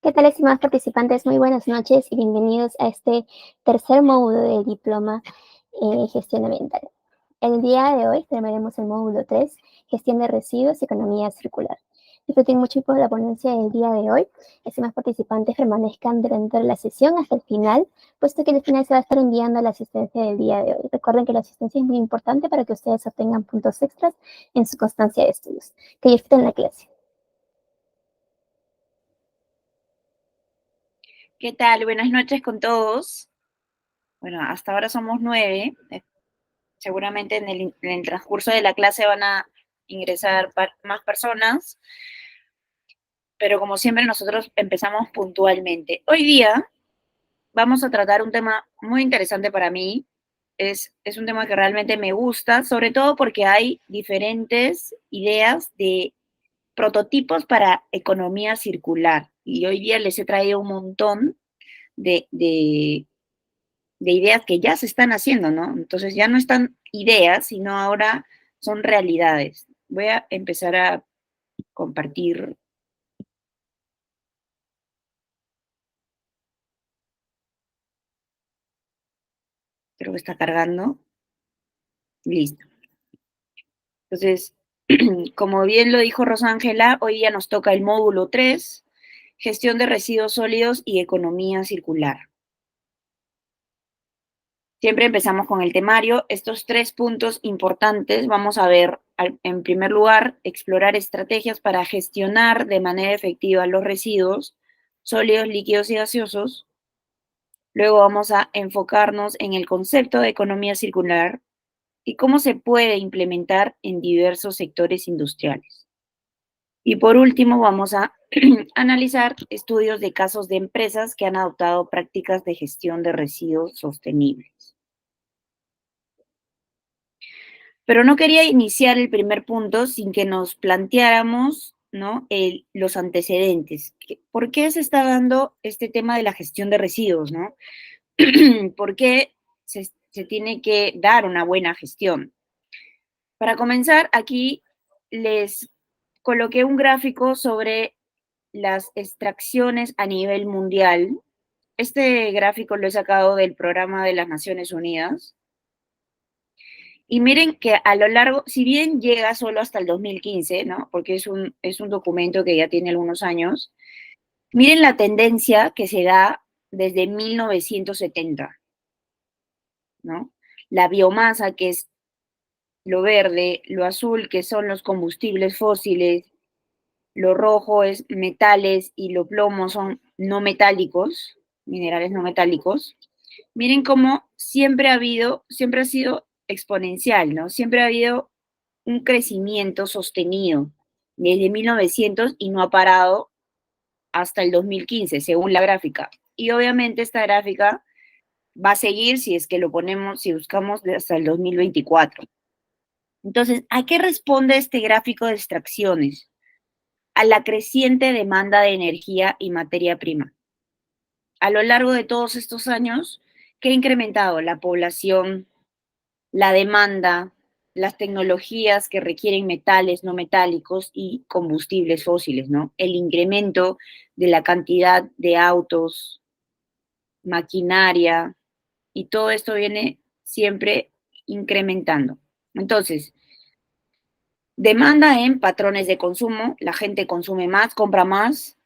¿Qué tal, estimados participantes? Muy buenas noches y bienvenidos a este tercer módulo del diploma Gestión Ambiental. El día de hoy terminaremos el módulo 3, Gestión de Residuos y Economía Circular. Disfruten mucho por la ponencia del día de hoy. Estimados participantes, permanezcan dentro de la sesión hasta el final, puesto que al final se va a estar enviando la asistencia del día de hoy. Recuerden que la asistencia es muy importante para que ustedes obtengan puntos extras en su constancia de estudios. Que disfruten la clase. ¿Qué tal? Buenas noches con todos. Bueno, hasta ahora somos 9. Seguramente en el transcurso de la clase van a ingresar más personas, pero como siempre nosotros empezamos puntualmente. Hoy día vamos a tratar un tema muy interesante para mí. Es un tema que realmente me gusta, sobre todo porque hay diferentes ideas de prototipos para economía circular. Y hoy día les he traído un montón de ideas que ya se están haciendo, ¿no? Entonces ya no están ideas, sino ahora son realidades. Voy a empezar a compartir. Creo que está cargando. Listo. Entonces, como bien lo dijo Rosángela, hoy día nos toca el módulo 3, gestión de residuos sólidos y economía circular. Siempre empezamos con el temario. Estos 3 puntos importantes vamos a ver, en primer lugar, explorar estrategias para gestionar de manera efectiva los residuos sólidos, líquidos y gaseosos. Luego vamos a enfocarnos en el concepto de economía circular y cómo se puede implementar en diversos sectores industriales. Y por último, vamos a analizar estudios de casos de empresas que han adoptado prácticas de gestión de residuos sostenibles. Pero no quería iniciar el primer punto sin que nos planteáramos, ¿no?, los antecedentes. ¿Por qué se está dando este tema de la gestión de residuos, ¿no? ¿Por qué se tiene que dar una buena gestión? Para comenzar, aquí les coloqué un gráfico sobre las extracciones a nivel mundial. Este gráfico lo he sacado del programa de las Naciones Unidas. Y miren que a lo largo, si bien llega solo hasta el 2015, ¿no? Porque es un documento que ya tiene algunos años, miren la tendencia que se da desde 1970, ¿no? La biomasa, que es lo verde, lo azul, que son los combustibles fósiles, lo rojo es metales y lo plomo son no metálicos, minerales no metálicos. Miren cómo siempre ha sido exponencial, ¿no? Siempre ha habido un crecimiento sostenido desde 1900 y no ha parado hasta el 2015, según la gráfica. Y obviamente esta gráfica va a seguir si es que lo ponemos, si buscamos hasta el 2024. Entonces, ¿a qué responde este gráfico de extracciones? A la creciente demanda de energía y materia prima. A lo largo de todos estos años, ¿qué ha incrementado? La población, la demanda, las tecnologías que requieren metales no metálicos y combustibles fósiles, ¿no? El incremento de la cantidad de autos, maquinaria, y todo esto viene siempre incrementando. Entonces, demanda en patrones de consumo, la gente consume más, compra más,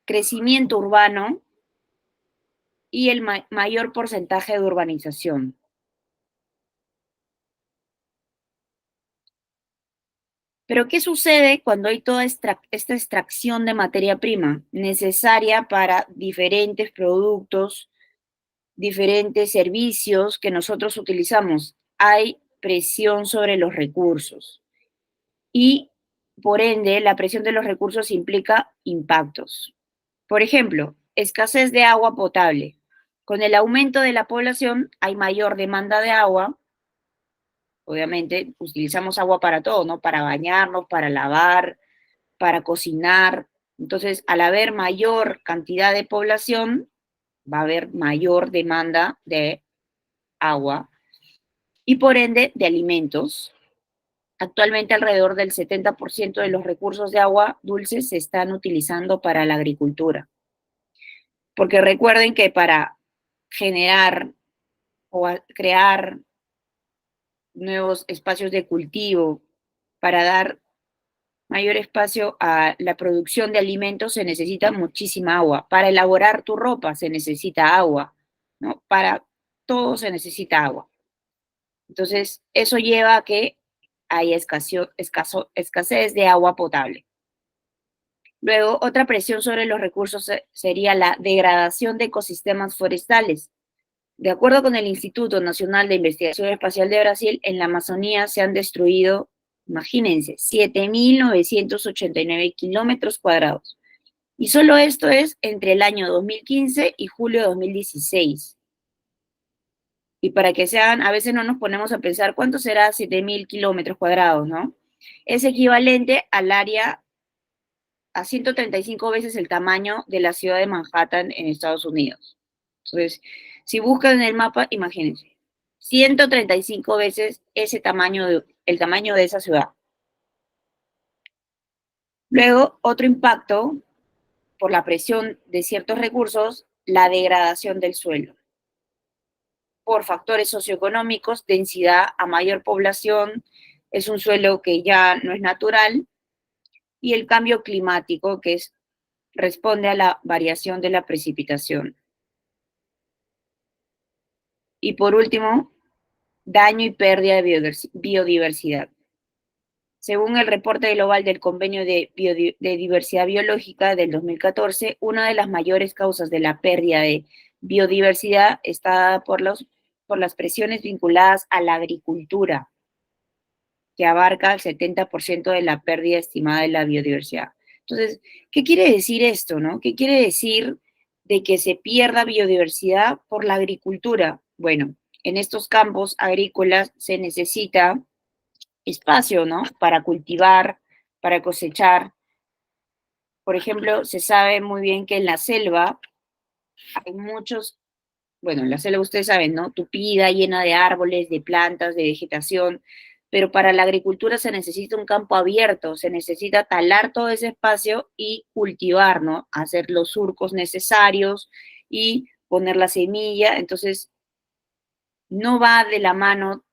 crecimiento urbano y el mayor porcentaje de urbanización. Pero ¿qué sucede cuando hay toda esta extracción de materia prima necesaria para diferentes productos, diferentes servicios que nosotros utilizamos? Hay presión sobre los recursos y, por ende, la presión de los recursos implica impactos. Por ejemplo, escasez de agua potable. Con el aumento de la población hay mayor demanda de agua. Obviamente utilizamos agua para todo, ¿no? Para bañarnos, para lavar, para cocinar. Entonces, al haber mayor cantidad de población, va a haber mayor demanda de agua y por ende de alimentos. Actualmente alrededor del 70% de los recursos de agua dulce se están utilizando para la agricultura. Porque recuerden que para generar o crear nuevos espacios de cultivo, para dar mayor espacio a la producción de alimentos se necesita muchísima agua. Para elaborar tu ropa se necesita agua, ¿no? Para todo se necesita agua. Entonces, eso lleva a que haya escasez de agua potable. Luego, otra presión sobre los recursos sería la degradación de ecosistemas forestales. De acuerdo con el Instituto Nacional de Investigación Espacial de Brasil, en la Amazonía se han destruido, imagínense, 7.989 kilómetros cuadrados. Y solo esto es entre el año 2015 y julio de 2016. Y para que sean, a veces no nos ponemos a pensar cuánto será 7.000 kilómetros cuadrados, ¿no? Es equivalente al área a 135 veces el tamaño de la ciudad de Manhattan en Estados Unidos. Entonces, si buscan en el mapa, imagínense, 135 veces ese tamaño el tamaño de esa ciudad. Luego, otro impacto por la presión de ciertos recursos, la degradación del suelo. Por factores socioeconómicos, densidad a mayor población, es un suelo que ya no es natural, y el cambio climático, que responde a la variación de la precipitación. Y por último, daño y pérdida de biodiversidad. Según el reporte global del Convenio de Diversidad Biológica del 2014, una de las mayores causas de la pérdida de biodiversidad está dada por las presiones vinculadas a la agricultura, que abarca el 70% de la pérdida estimada de la biodiversidad. Entonces, ¿qué quiere decir esto, no? ¿Qué quiere decir de que se pierda biodiversidad por la agricultura? Bueno, en estos campos agrícolas se necesita espacio, ¿no? Para cultivar, para cosechar. Por ejemplo, se sabe muy bien que en la selva hay muchos, bueno, en la selva ustedes saben, ¿no? Tupida, llena de árboles, de plantas, de vegetación, pero para la agricultura se necesita un campo abierto, se necesita talar todo ese espacio y cultivar, ¿no? Hacer los surcos necesarios y poner la semilla. Entonces, no va de la mano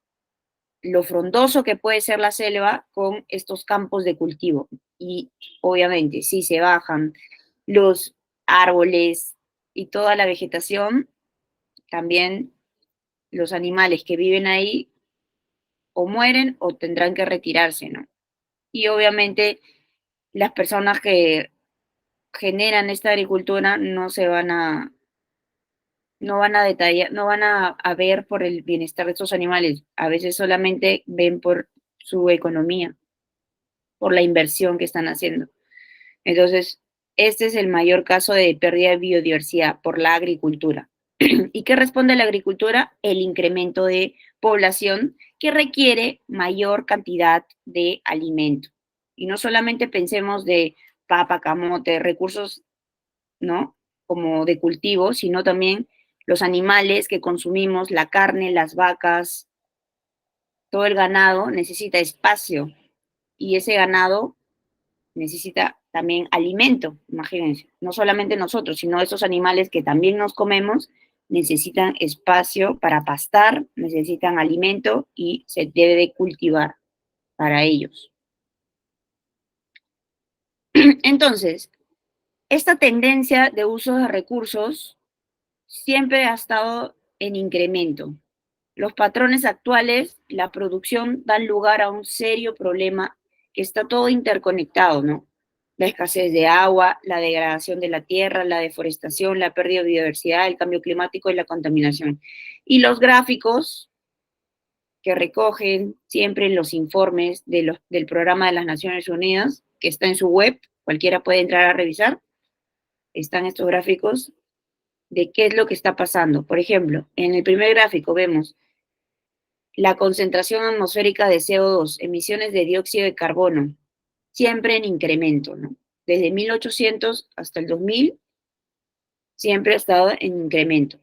lo frondoso que puede ser la selva con estos campos de cultivo. Y obviamente, si se bajan los árboles y toda la vegetación, también los animales que viven ahí o mueren o tendrán que retirarse, ¿no? Y obviamente las personas que generan esta agricultura no van a detallar, no van a ver por el bienestar de estos animales. A veces solamente ven por su economía, por la inversión que están haciendo. Entonces, este es el mayor caso de pérdida de biodiversidad por la agricultura. ¿Y qué responde la agricultura? El incremento de población que requiere mayor cantidad de alimento. Y no solamente pensemos de papa, camote, recursos, ¿no? Como de cultivo, sino también los animales que consumimos, la carne, las vacas, todo el ganado necesita espacio y ese ganado necesita también alimento, imagínense, no solamente nosotros, sino esos animales que también nos comemos necesitan espacio para pastar, necesitan alimento y se debe de cultivar para ellos. Entonces, esta tendencia de uso de recursos siempre ha estado en incremento. Los patrones actuales, la producción, dan lugar a un serio problema que está todo interconectado, ¿no? La escasez de agua, la degradación de la tierra, la deforestación, la pérdida de biodiversidad, el cambio climático y la contaminación. Y los gráficos que recogen siempre los informes del Programa de las Naciones Unidas, que está en su web, cualquiera puede entrar a revisar, están estos gráficos de qué es lo que está pasando. Por ejemplo, en el primer gráfico vemos la concentración atmosférica de CO2, emisiones de dióxido de carbono, siempre en incremento, ¿no? Desde 1800 hasta el 2000, siempre ha estado en incremento.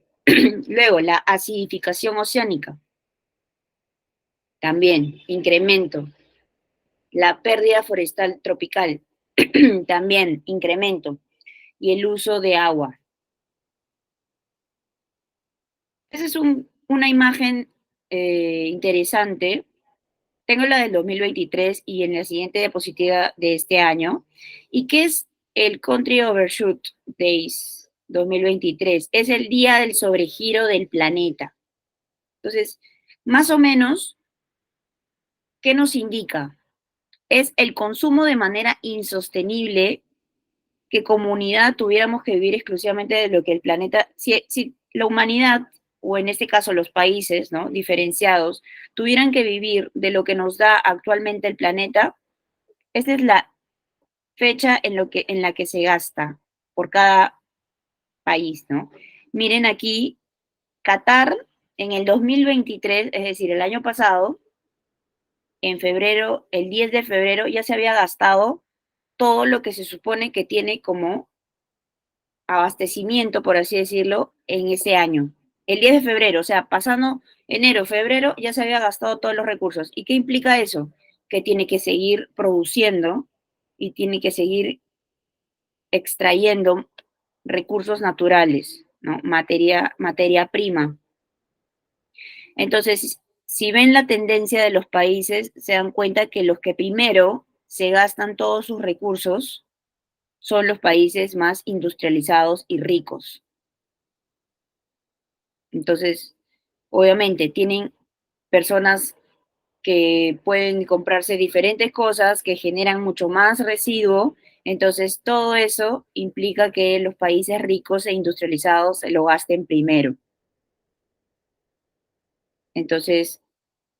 Luego, la acidificación oceánica, también incremento. La pérdida forestal tropical, también incremento. Y el uso de agua. Esa es una imagen interesante. Tengo la del 2023 y en la siguiente diapositiva de este año. ¿Y qué es el Country Overshoot Days 2023? Es el día del sobregiro del planeta. Entonces, más o menos, ¿qué nos indica? Es el consumo de manera insostenible que comunidad tuviéramos que vivir exclusivamente de lo que el planeta, si la humanidad, o en este caso los países, ¿no? Diferenciados, tuvieran que vivir de lo que nos da actualmente el planeta, esta es la fecha en la que se gasta por cada país, ¿no? Miren aquí, Qatar en el 2023, es decir, el año pasado, en febrero, el 10 de febrero, ya se había gastado todo lo que se supone que tiene como abastecimiento, por así decirlo, en ese año. El 10 de febrero, o sea, pasando enero, febrero, ya se había gastado todos los recursos. ¿Y qué implica eso? Que tiene que seguir produciendo y tiene que seguir extrayendo recursos naturales, ¿no? Materia prima. Entonces, si ven la tendencia de los países, se dan cuenta que los que primero se gastan todos sus recursos son los países más industrializados y ricos. Entonces, obviamente, tienen personas que pueden comprarse diferentes cosas que generan mucho más residuo. Entonces, todo eso implica que los países ricos e industrializados se lo gasten primero. Entonces,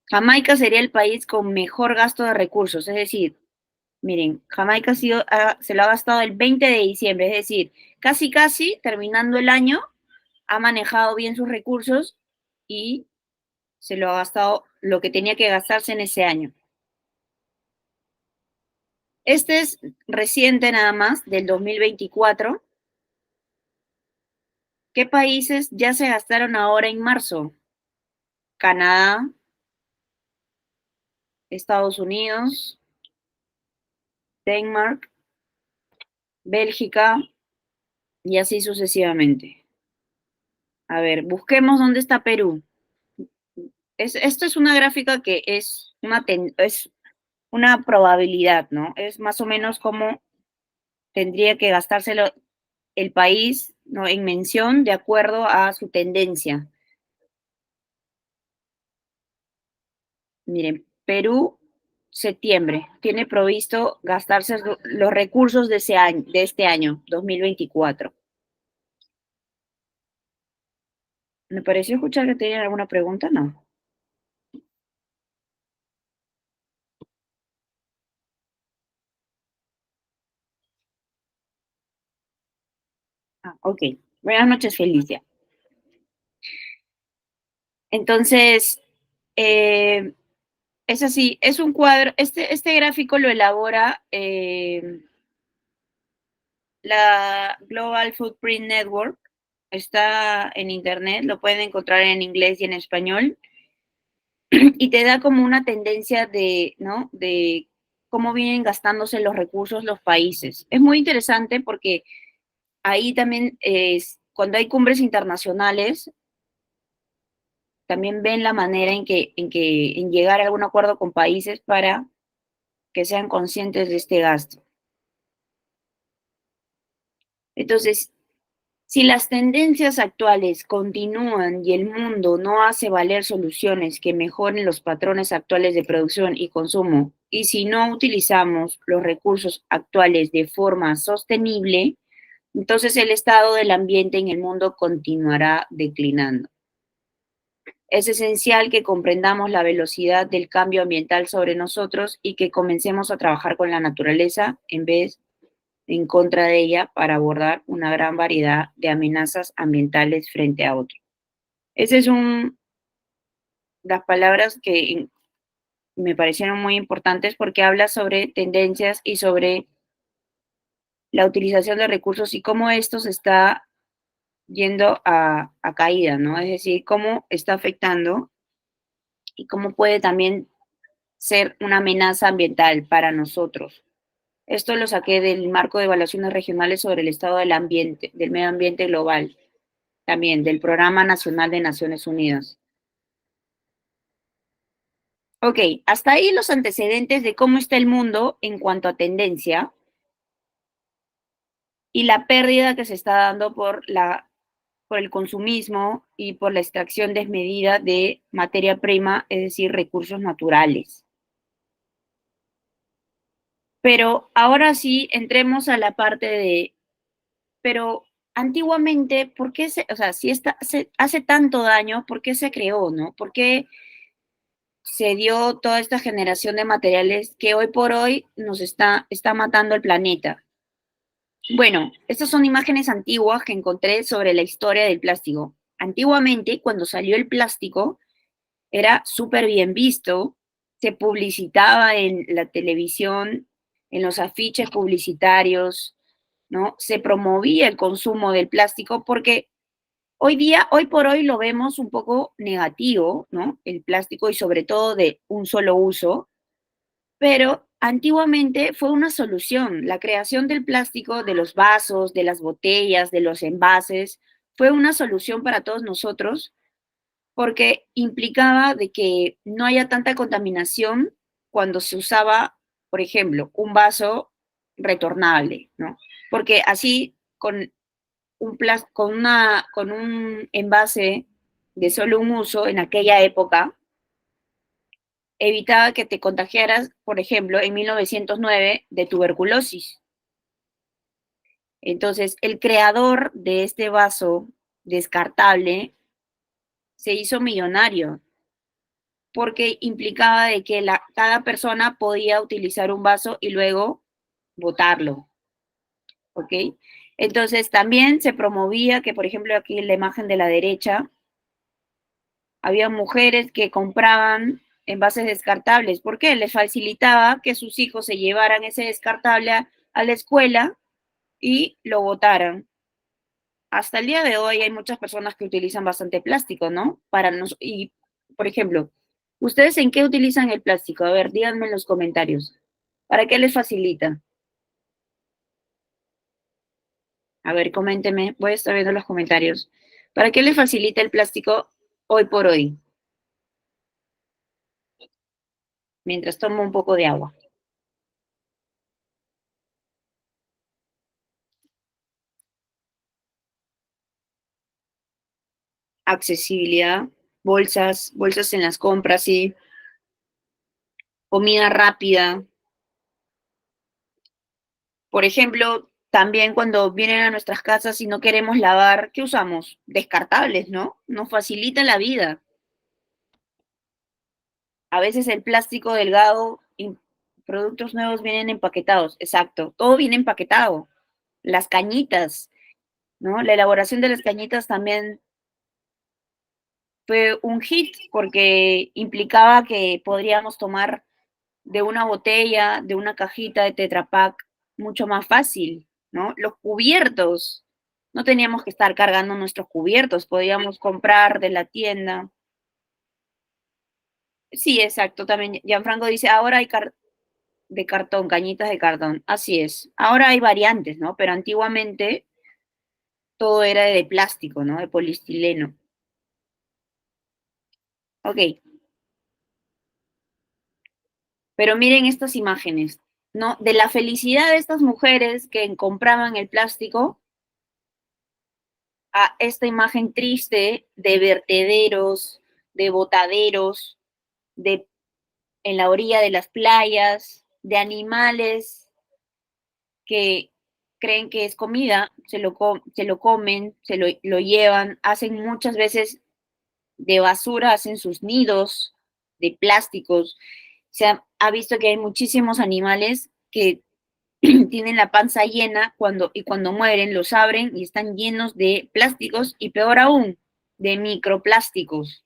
Jamaica sería el país con mejor gasto de recursos. Es decir, miren, Jamaica se lo ha gastado el 20 de diciembre, es decir, casi terminando el año, ha manejado bien sus recursos y se lo ha gastado lo que tenía que gastarse en ese año. Este es reciente nada más, del 2024. ¿Qué países ya se gastaron ahora en marzo? Canadá, Estados Unidos, Denmark, Bélgica y así sucesivamente. A ver, busquemos dónde está Perú. Esto es una gráfica que es una probabilidad, ¿no? Es más o menos como tendría que gastárselo el país, ¿no? En mención de acuerdo a su tendencia. Miren, Perú, septiembre, tiene provisto gastarse los recursos de este año, 2024. Me pareció escuchar que tenían alguna pregunta, ¿no? Ah, ok. Buenas noches, Felicia. Entonces, eh, es así, es un cuadro, este gráfico lo elabora la Global Footprint Network, está en internet, lo pueden encontrar en inglés y en español, y te da como una tendencia de, ¿no? De cómo vienen gastándose los recursos los países. Es muy interesante porque ahí también es, cuando hay cumbres internacionales, también ven la manera en llegar a algún acuerdo con países para que sean conscientes de este gasto. Entonces, si las tendencias actuales continúan y el mundo no hace valer soluciones que mejoren los patrones actuales de producción y consumo, y si no utilizamos los recursos actuales de forma sostenible, entonces el estado del ambiente en el mundo continuará declinando. Es esencial que comprendamos la velocidad del cambio ambiental sobre nosotros y que comencemos a trabajar con la naturaleza en vez en contra de ella para abordar una gran variedad de amenazas ambientales frente a otros. Esas son las palabras que me parecieron muy importantes porque habla sobre tendencias y sobre la utilización de recursos y cómo esto se está yendo a caída, ¿no? Es decir, cómo está afectando y cómo puede también ser una amenaza ambiental para nosotros. Esto lo saqué del marco de evaluaciones regionales sobre el estado del ambiente, del medio ambiente global. también del Programa Nacional de Naciones Unidas. Ok, hasta ahí los antecedentes de cómo está el mundo en cuanto a tendencia y la pérdida que se está dando por el consumismo y por la extracción desmedida de materia prima, es decir, recursos naturales. Pero ahora sí, entremos a la parte de, pero antiguamente, ¿por qué o sea, si hace tanto daño, ¿por qué se creó, no? ¿Por qué se dio toda esta generación de materiales que hoy por hoy está matando el planeta? Bueno, estas son imágenes antiguas que encontré sobre la historia del plástico. Antiguamente, cuando salió el plástico, era súper bien visto, se publicitaba en la televisión, en los afiches publicitarios, ¿no? Se promovía el consumo del plástico porque hoy por hoy lo vemos un poco negativo, ¿no? El plástico y sobre todo de un solo uso, pero antiguamente fue una solución. La creación del plástico, de los vasos, de las botellas, de los envases, fue una solución para todos nosotros porque implicaba de que no haya tanta contaminación cuando se usaba, por ejemplo, un vaso retornable, ¿no? Porque así con un envase de solo un uso en aquella época, evitaba que te contagiaras, por ejemplo, en 1909 de tuberculosis. Entonces, el creador de este vaso descartable se hizo millonario porque implicaba de que cada persona podía utilizar un vaso y luego botarlo, ¿ok? Entonces, también se promovía que, por ejemplo, aquí en la imagen de la derecha, había mujeres que compraban envases descartables. ¿Por qué? Les facilitaba que sus hijos se llevaran ese descartable a la escuela y lo botaran. Hasta el día de hoy hay muchas personas que utilizan bastante plástico, ¿no? Y, por ejemplo, ¿ustedes en qué utilizan el plástico? A ver, díganme en los comentarios. ¿Para qué les facilita? A ver, coméntenme. Voy a estar viendo los comentarios. ¿Para qué les facilita el plástico hoy por hoy? Mientras tomo un poco de agua. Accesibilidad, bolsas en las compras, sí, comida rápida. Por ejemplo, también cuando vienen a nuestras casas y no queremos lavar, ¿qué usamos? Descartables, ¿no? Nos facilita la vida. A veces el plástico delgado y productos nuevos vienen empaquetados, exacto, todo viene empaquetado. Las cañitas, ¿no? La elaboración de las cañitas también fue un hit porque implicaba que podríamos tomar de una botella, de una cajita de Tetra Pak, mucho más fácil, ¿no? Los cubiertos, no teníamos que estar cargando nuestros cubiertos, podíamos comprar de la tienda. Sí, exacto, también Gianfranco dice, ahora hay de cartón, cañitas de cartón, así es. Ahora hay variantes, ¿no? Pero antiguamente todo era de plástico, ¿no? De polistileno. Ok, pero miren estas imágenes, ¿no? De la felicidad de estas mujeres que compraban el plástico a esta imagen triste de vertederos, de botaderos, de en la orilla de las playas, de animales que creen que es comida, se lo comen, lo llevan, hacen muchas veces de basura, hacen sus nidos de plásticos. Ha visto que hay muchísimos animales que tienen la panza llena y cuando mueren los abren y están llenos de plásticos y peor aún, de microplásticos.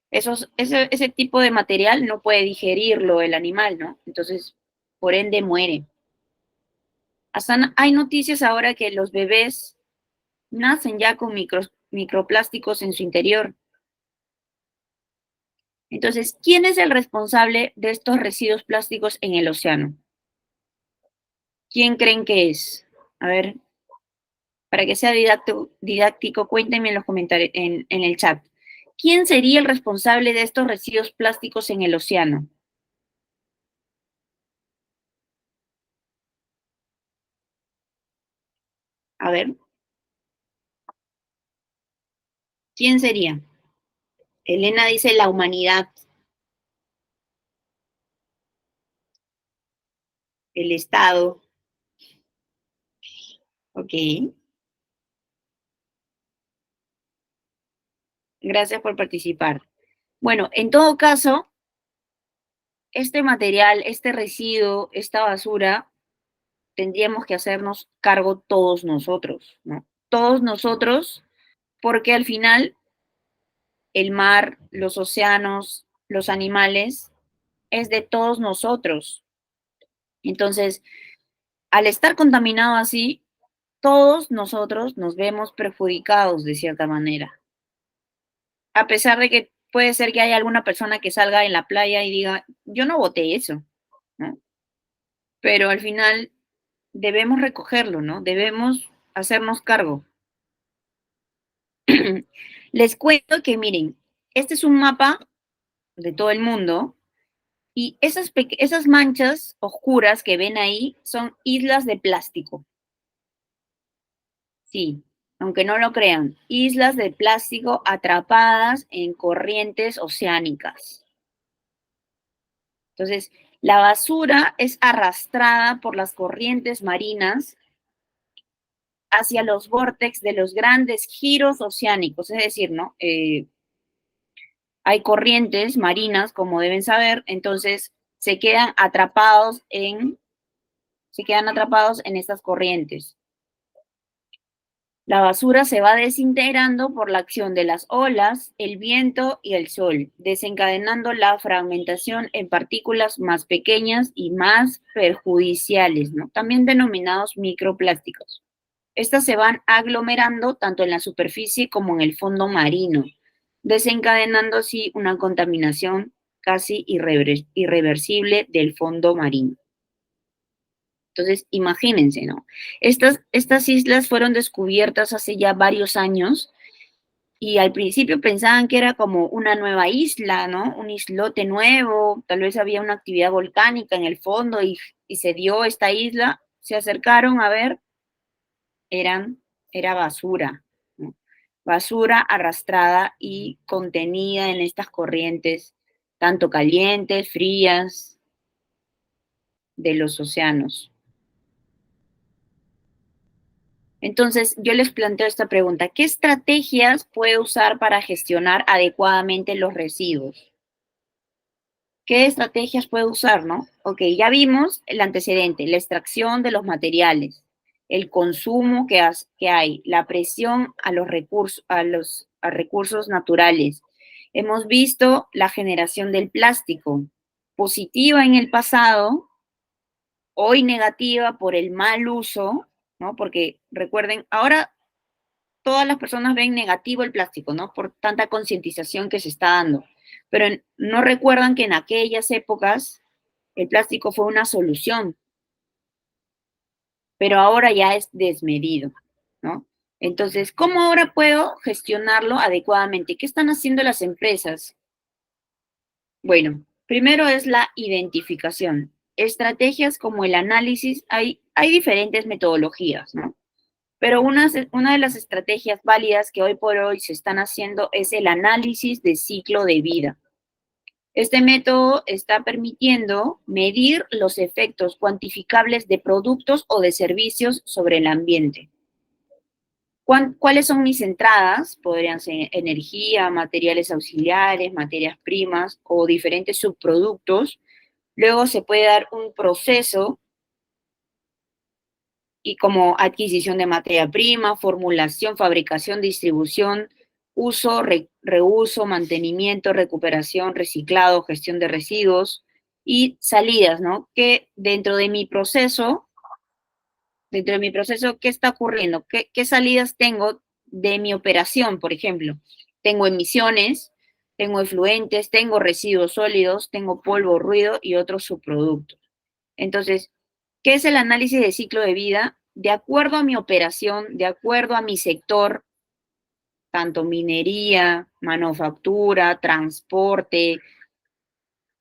Ese tipo de material no puede digerirlo el animal, ¿no? Entonces, por ende, muere. Hasta hay noticias ahora que los bebés nacen ya con microplásticos en su interior. Entonces, ¿quién es el responsable de estos residuos plásticos en el océano? ¿Quién creen que es? A ver, Para que sea didáctico, cuéntenme en los comentarios, en el chat. ¿Quién sería el responsable de estos residuos plásticos en el océano? A ver, ¿quién sería? Elena dice la humanidad, el Estado. Ok, gracias por participar. Bueno, en todo caso, este material, este residuo, esta basura, tendríamos que hacernos cargo todos nosotros, ¿no? Todos nosotros, porque al final el mar, los océanos, los animales, es de todos nosotros. Entonces, al estar contaminado así, todos nosotros nos vemos perjudicados de cierta manera. A pesar de que puede ser que haya alguna persona que salga en la playa y diga, yo no boté eso, ¿no? Pero al final debemos recogerlo, ¿no? Debemos hacernos cargo. Les cuento que, miren, este es un mapa de todo el mundo y esas manchas oscuras que ven ahí son islas de plástico. Sí, aunque no lo crean, islas de plástico atrapadas en corrientes oceánicas. Entonces, la basura es arrastrada por las corrientes marinas hacia los vórtices de los grandes giros oceánicos, es decir, ¿no? Hay corrientes marinas, como deben saber, entonces se quedan atrapados en estas corrientes. La basura se va desintegrando por la acción de las olas, el viento y el sol, desencadenando la fragmentación en partículas más pequeñas y más perjudiciales, ¿no? También denominados microplásticos. Estas se van aglomerando tanto en la superficie como en el fondo marino, desencadenando así una contaminación casi irreversible del fondo marino. Entonces, imagínense, ¿no? Estas islas fueron descubiertas hace ya varios años y al principio pensaban que era como una nueva isla, ¿no? Un islote nuevo, tal vez había una actividad volcánica en el fondo y se dio esta isla, se acercaron a ver, era basura, ¿no? Basura arrastrada y contenida en estas corrientes, tanto calientes, frías, de los océanos. Entonces, yo les planteo esta pregunta. ¿Qué estrategias puede usar para gestionar adecuadamente los residuos? ¿Qué estrategias puede usar, no? Ok, ya vimos el antecedente, la extracción de los materiales, el consumo que hay, la presión a los a recursos naturales. Hemos visto la generación del plástico, positiva en el pasado, hoy negativa por el mal uso, ¿no? Porque recuerden, ahora todas las personas ven negativo el plástico, ¿no? Por tanta concientización que se está dando. Pero no recuerdan que en aquellas épocas el plástico fue una solución, pero ahora ya es desmedido, ¿no? Entonces, ¿cómo ahora puedo gestionarlo adecuadamente? ¿Qué están haciendo las empresas? Bueno, primero es la identificación. Estrategias como el análisis, hay diferentes metodologías, ¿no? Pero una de las estrategias válidas que hoy por hoy se están haciendo es el análisis de ciclo de vida. Este método está permitiendo medir los efectos cuantificables de productos o de servicios sobre el ambiente. ¿Cuáles son mis entradas? Podrían ser energía, materiales auxiliares, materias primas o diferentes subproductos. Luego se puede dar un proceso y como adquisición de materia prima, formulación, fabricación, distribución, uso, reuso, mantenimiento, recuperación, reciclado, gestión de residuos y salidas, ¿no? Que dentro de mi proceso, ¿qué está ocurriendo? ¿Qué salidas tengo de mi operación, por ejemplo? Tengo emisiones, tengo efluentes, tengo residuos sólidos, tengo polvo, ruido y otros subproductos. Entonces, ¿qué es el análisis de ciclo de vida? de acuerdo a mi operación, de acuerdo a mi sector, tanto minería, manufactura, transporte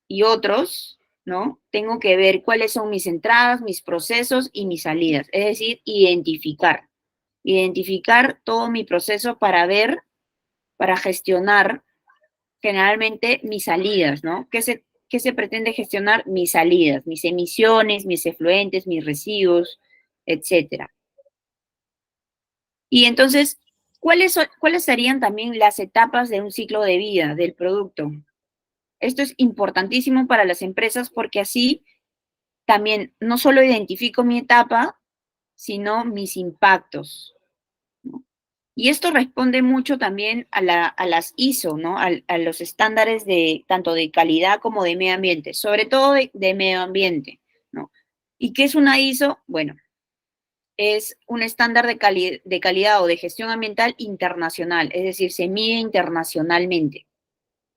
y otros, ¿no? Tengo que ver cuáles son mis entradas, mis procesos y mis salidas, es decir, identificar todo mi proceso para ver, para gestionar generalmente mis salidas, ¿no? ¿Qué se pretende gestionar? Mis salidas, mis emisiones, mis efluentes, mis residuos, etcétera. Y entonces, ¿cuáles serían también las etapas de un ciclo de vida del producto? Esto es importantísimo para las empresas porque así también no solo identifico mi etapa, sino mis impactos, ¿no? Y esto responde mucho también a las ISO, ¿no? A los estándares de tanto de calidad como de medio ambiente, sobre todo de medio ambiente, ¿no? ¿Y qué es una ISO? Bueno, es un estándar de calidad o de gestión ambiental internacional, es decir, se mide internacionalmente.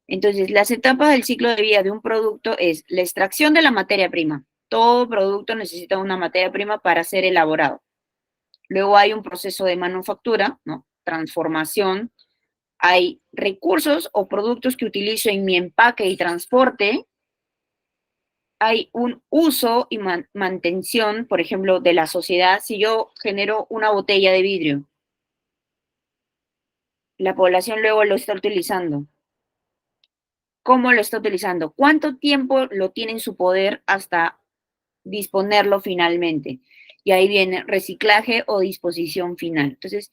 Entonces, las etapas del ciclo de vida de un producto es la extracción de la materia prima. Todo producto necesita una materia prima para ser elaborado. Luego hay un proceso de manufactura, ¿no? Transformación. Hay recursos o productos que utilizo en mi empaque y transporte. Hay un uso y mantención, por ejemplo, de la sociedad. Si yo genero una botella de vidrio, la población luego lo está utilizando. ¿Cómo lo está utilizando? ¿Cuánto tiempo lo tiene en su poder hasta disponerlo finalmente? Y ahí viene reciclaje o disposición final. Entonces,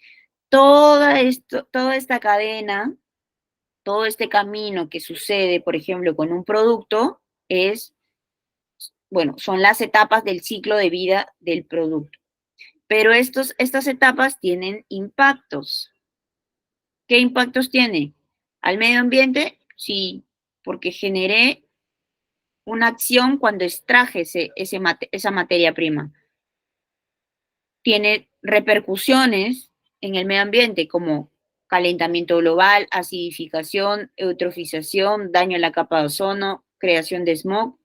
toda esta cadena, todo este camino que sucede, por ejemplo, con un producto, bueno, son las etapas del ciclo de vida del producto. Pero estas etapas tienen impactos. ¿Qué impactos tiene? ¿Al medio ambiente? Sí, porque generé una acción cuando extraje esa materia prima. Tiene repercusiones en el medio ambiente como calentamiento global, acidificación, eutrofización, daño a la capa de ozono, creación de smog,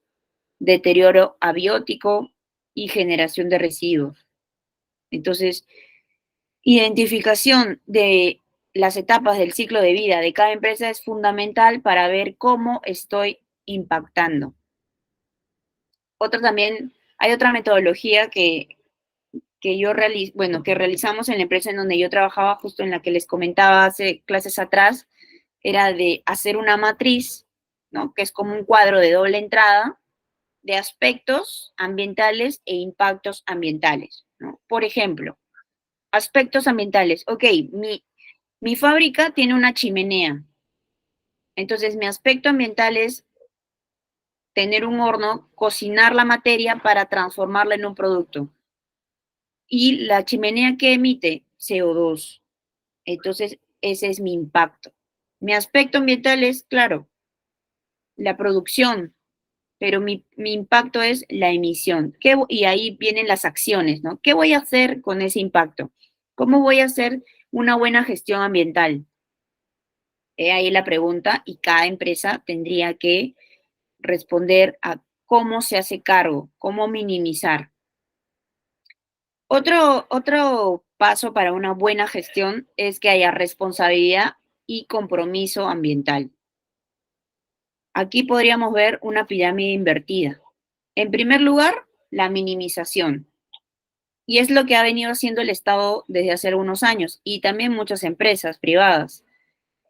deterioro abiótico y generación de residuos. Entonces, identificación de las etapas del ciclo de vida de cada empresa es fundamental para ver cómo estoy impactando. Hay otra metodología que realizamos en la empresa en donde yo trabajaba, justo en la que les comentaba hace clases atrás, era de hacer una matriz, ¿no? Que es como un cuadro de doble entrada de aspectos ambientales e impactos ambientales, ¿no? Por ejemplo, aspectos ambientales. Ok, mi fábrica tiene una chimenea. Entonces, mi aspecto ambiental es tener un horno, cocinar la materia para transformarla en un producto. Y la chimenea que emite CO2. Entonces, ese es mi impacto. Mi aspecto ambiental es, claro, la producción, pero mi impacto es la emisión. Y ahí vienen las acciones, ¿no? ¿Qué voy a hacer con ese impacto? ¿Cómo voy a hacer una buena gestión ambiental? Ahí la pregunta y cada empresa tendría que responder a cómo se hace cargo, cómo minimizar. Otro paso para una buena gestión es que haya responsabilidad y compromiso ambiental. Aquí podríamos ver una pirámide invertida. En primer lugar, la minimización. Y es lo que ha venido haciendo el Estado desde hace algunos años y también muchas empresas privadas.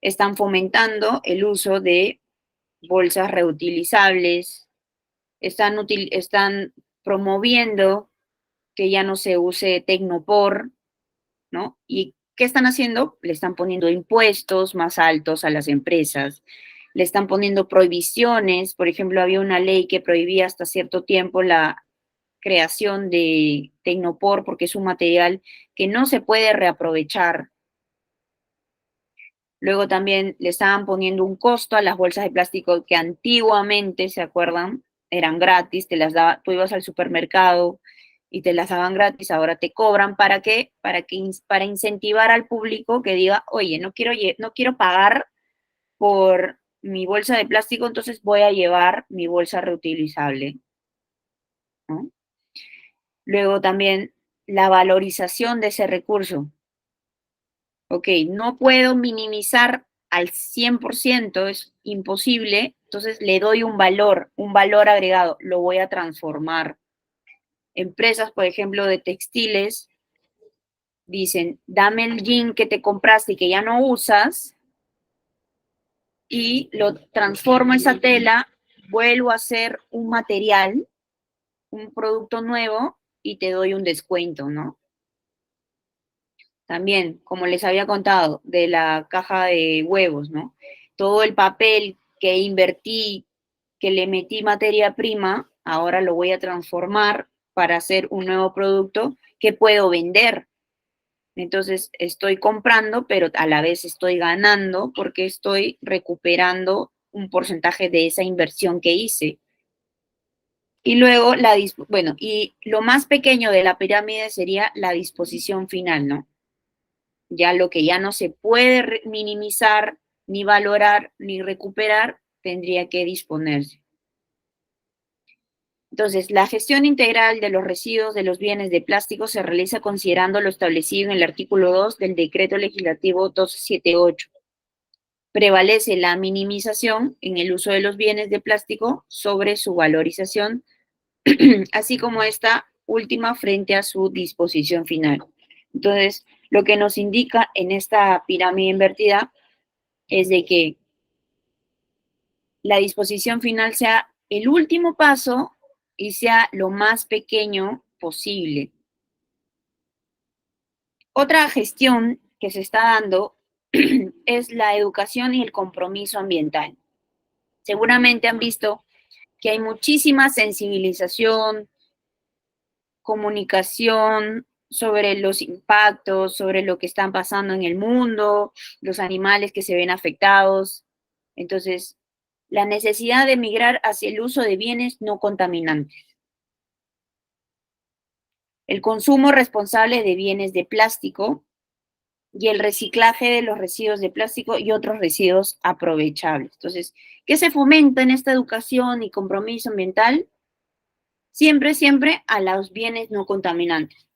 Están fomentando el uso de bolsas reutilizables, están promoviendo que ya no se use Tecnopor, ¿no? ¿Y qué están haciendo? Le están poniendo impuestos más altos a las empresas, le están poniendo prohibiciones, por ejemplo, había una ley que prohibía hasta cierto tiempo la creación de Tecnopor porque es un material que no se puede reaprovechar. Luego también le estaban poniendo un costo a las bolsas de plástico que antiguamente, ¿se acuerdan? Eran gratis, tú ibas al supermercado y te las daban gratis, ahora te cobran, ¿para qué? Para incentivar al público que diga, oye, no quiero pagar por mi bolsa de plástico, entonces voy a llevar mi bolsa reutilizable, ¿no? Luego también la valorización de ese recurso. Ok, no puedo minimizar al 100%, es imposible, entonces le doy un valor agregado, lo voy a transformar. Empresas, por ejemplo, de textiles, dicen, dame el jean que te compraste y que ya no usas y lo transformo esa tela, vuelvo a hacer un material, un producto nuevo y te doy un descuento, ¿no? También, como les había contado, de la caja de huevos, ¿no? Todo el papel que invertí, que le metí materia prima, ahora lo voy a transformar para hacer un nuevo producto que puedo vender. Entonces, estoy comprando, pero a la vez estoy ganando porque estoy recuperando un porcentaje de esa inversión que hice. Y luego, bueno, y lo más pequeño de la pirámide sería la disposición final, ¿no? Ya lo que ya no se puede minimizar, ni valorar, ni recuperar, tendría que disponerse. Entonces, la gestión integral de los residuos de los bienes de plástico se realiza considerando lo establecido en el artículo 2 del Decreto Legislativo 278. Prevalece la minimización en el uso de los bienes de plástico sobre su valorización, así como esta última frente a su disposición final. Entonces, lo que nos indica en esta pirámide invertida es de que la disposición final sea el último paso y sea lo más pequeño posible. Otra gestión que se está dando es la educación y el compromiso ambiental. Seguramente han visto que hay muchísima sensibilización, comunicación sobre los impactos, sobre lo que están pasando en el mundo, los animales que se ven afectados. Entonces, la necesidad de migrar hacia el uso de bienes no contaminantes. El consumo responsable de bienes de plástico y el reciclaje de los residuos de plástico y otros residuos aprovechables. Entonces, ¿qué se fomenta en esta educación y compromiso ambiental? Siempre, siempre a los bienes no contaminantes,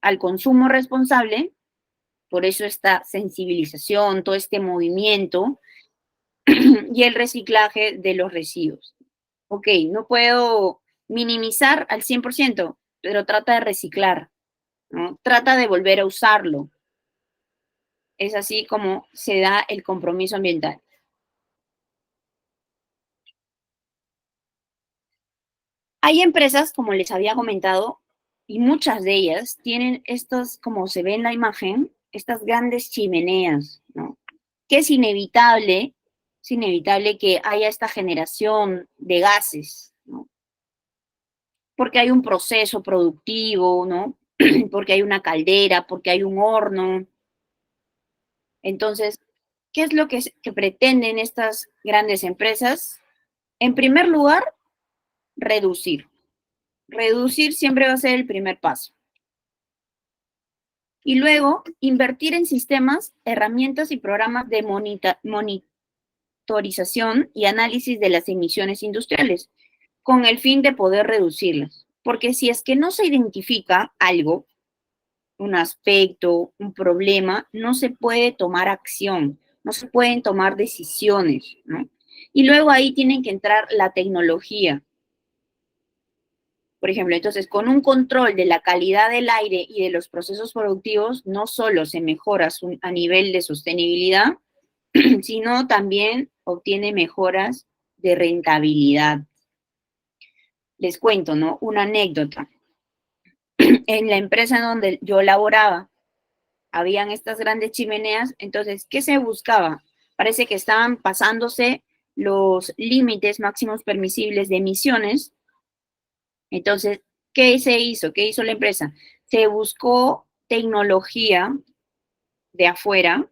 al consumo responsable, por eso esta sensibilización, todo este movimiento y el reciclaje de los residuos. Ok, no puedo minimizar al 100%, pero trata de reciclar, ¿no? Trata de volver a usarlo. Es así como se da el compromiso ambiental. Hay empresas, como les había comentado, y muchas de ellas tienen estas, como se ve en la imagen, estas grandes chimeneas, ¿no? Que es inevitable que haya esta generación de gases, ¿no? Porque hay un proceso productivo, ¿no? Porque hay una caldera, porque hay un horno. Entonces, ¿qué es lo que pretenden estas grandes empresas? En primer lugar, reducir. Reducir siempre va a ser el primer paso. Y luego, invertir en sistemas, herramientas y programas de monitorización y análisis de las emisiones industriales, con el fin de poder reducirlas. Porque si es que no se identifica algo, un aspecto, un problema, no se puede tomar acción, no se pueden tomar decisiones, ¿no? Y luego ahí tienen que entrar la tecnología. Por ejemplo, entonces, con un control de la calidad del aire y de los procesos productivos, no solo se mejora a nivel de sostenibilidad, sino también obtiene mejoras de rentabilidad. Les cuento, ¿no? Una anécdota. En la empresa en donde yo laboraba, habían estas grandes chimeneas, entonces, ¿qué se buscaba? Parece que estaban pasándose los límites máximos permisibles de emisiones. Entonces, ¿qué se hizo? ¿Qué hizo la empresa? Se buscó tecnología de afuera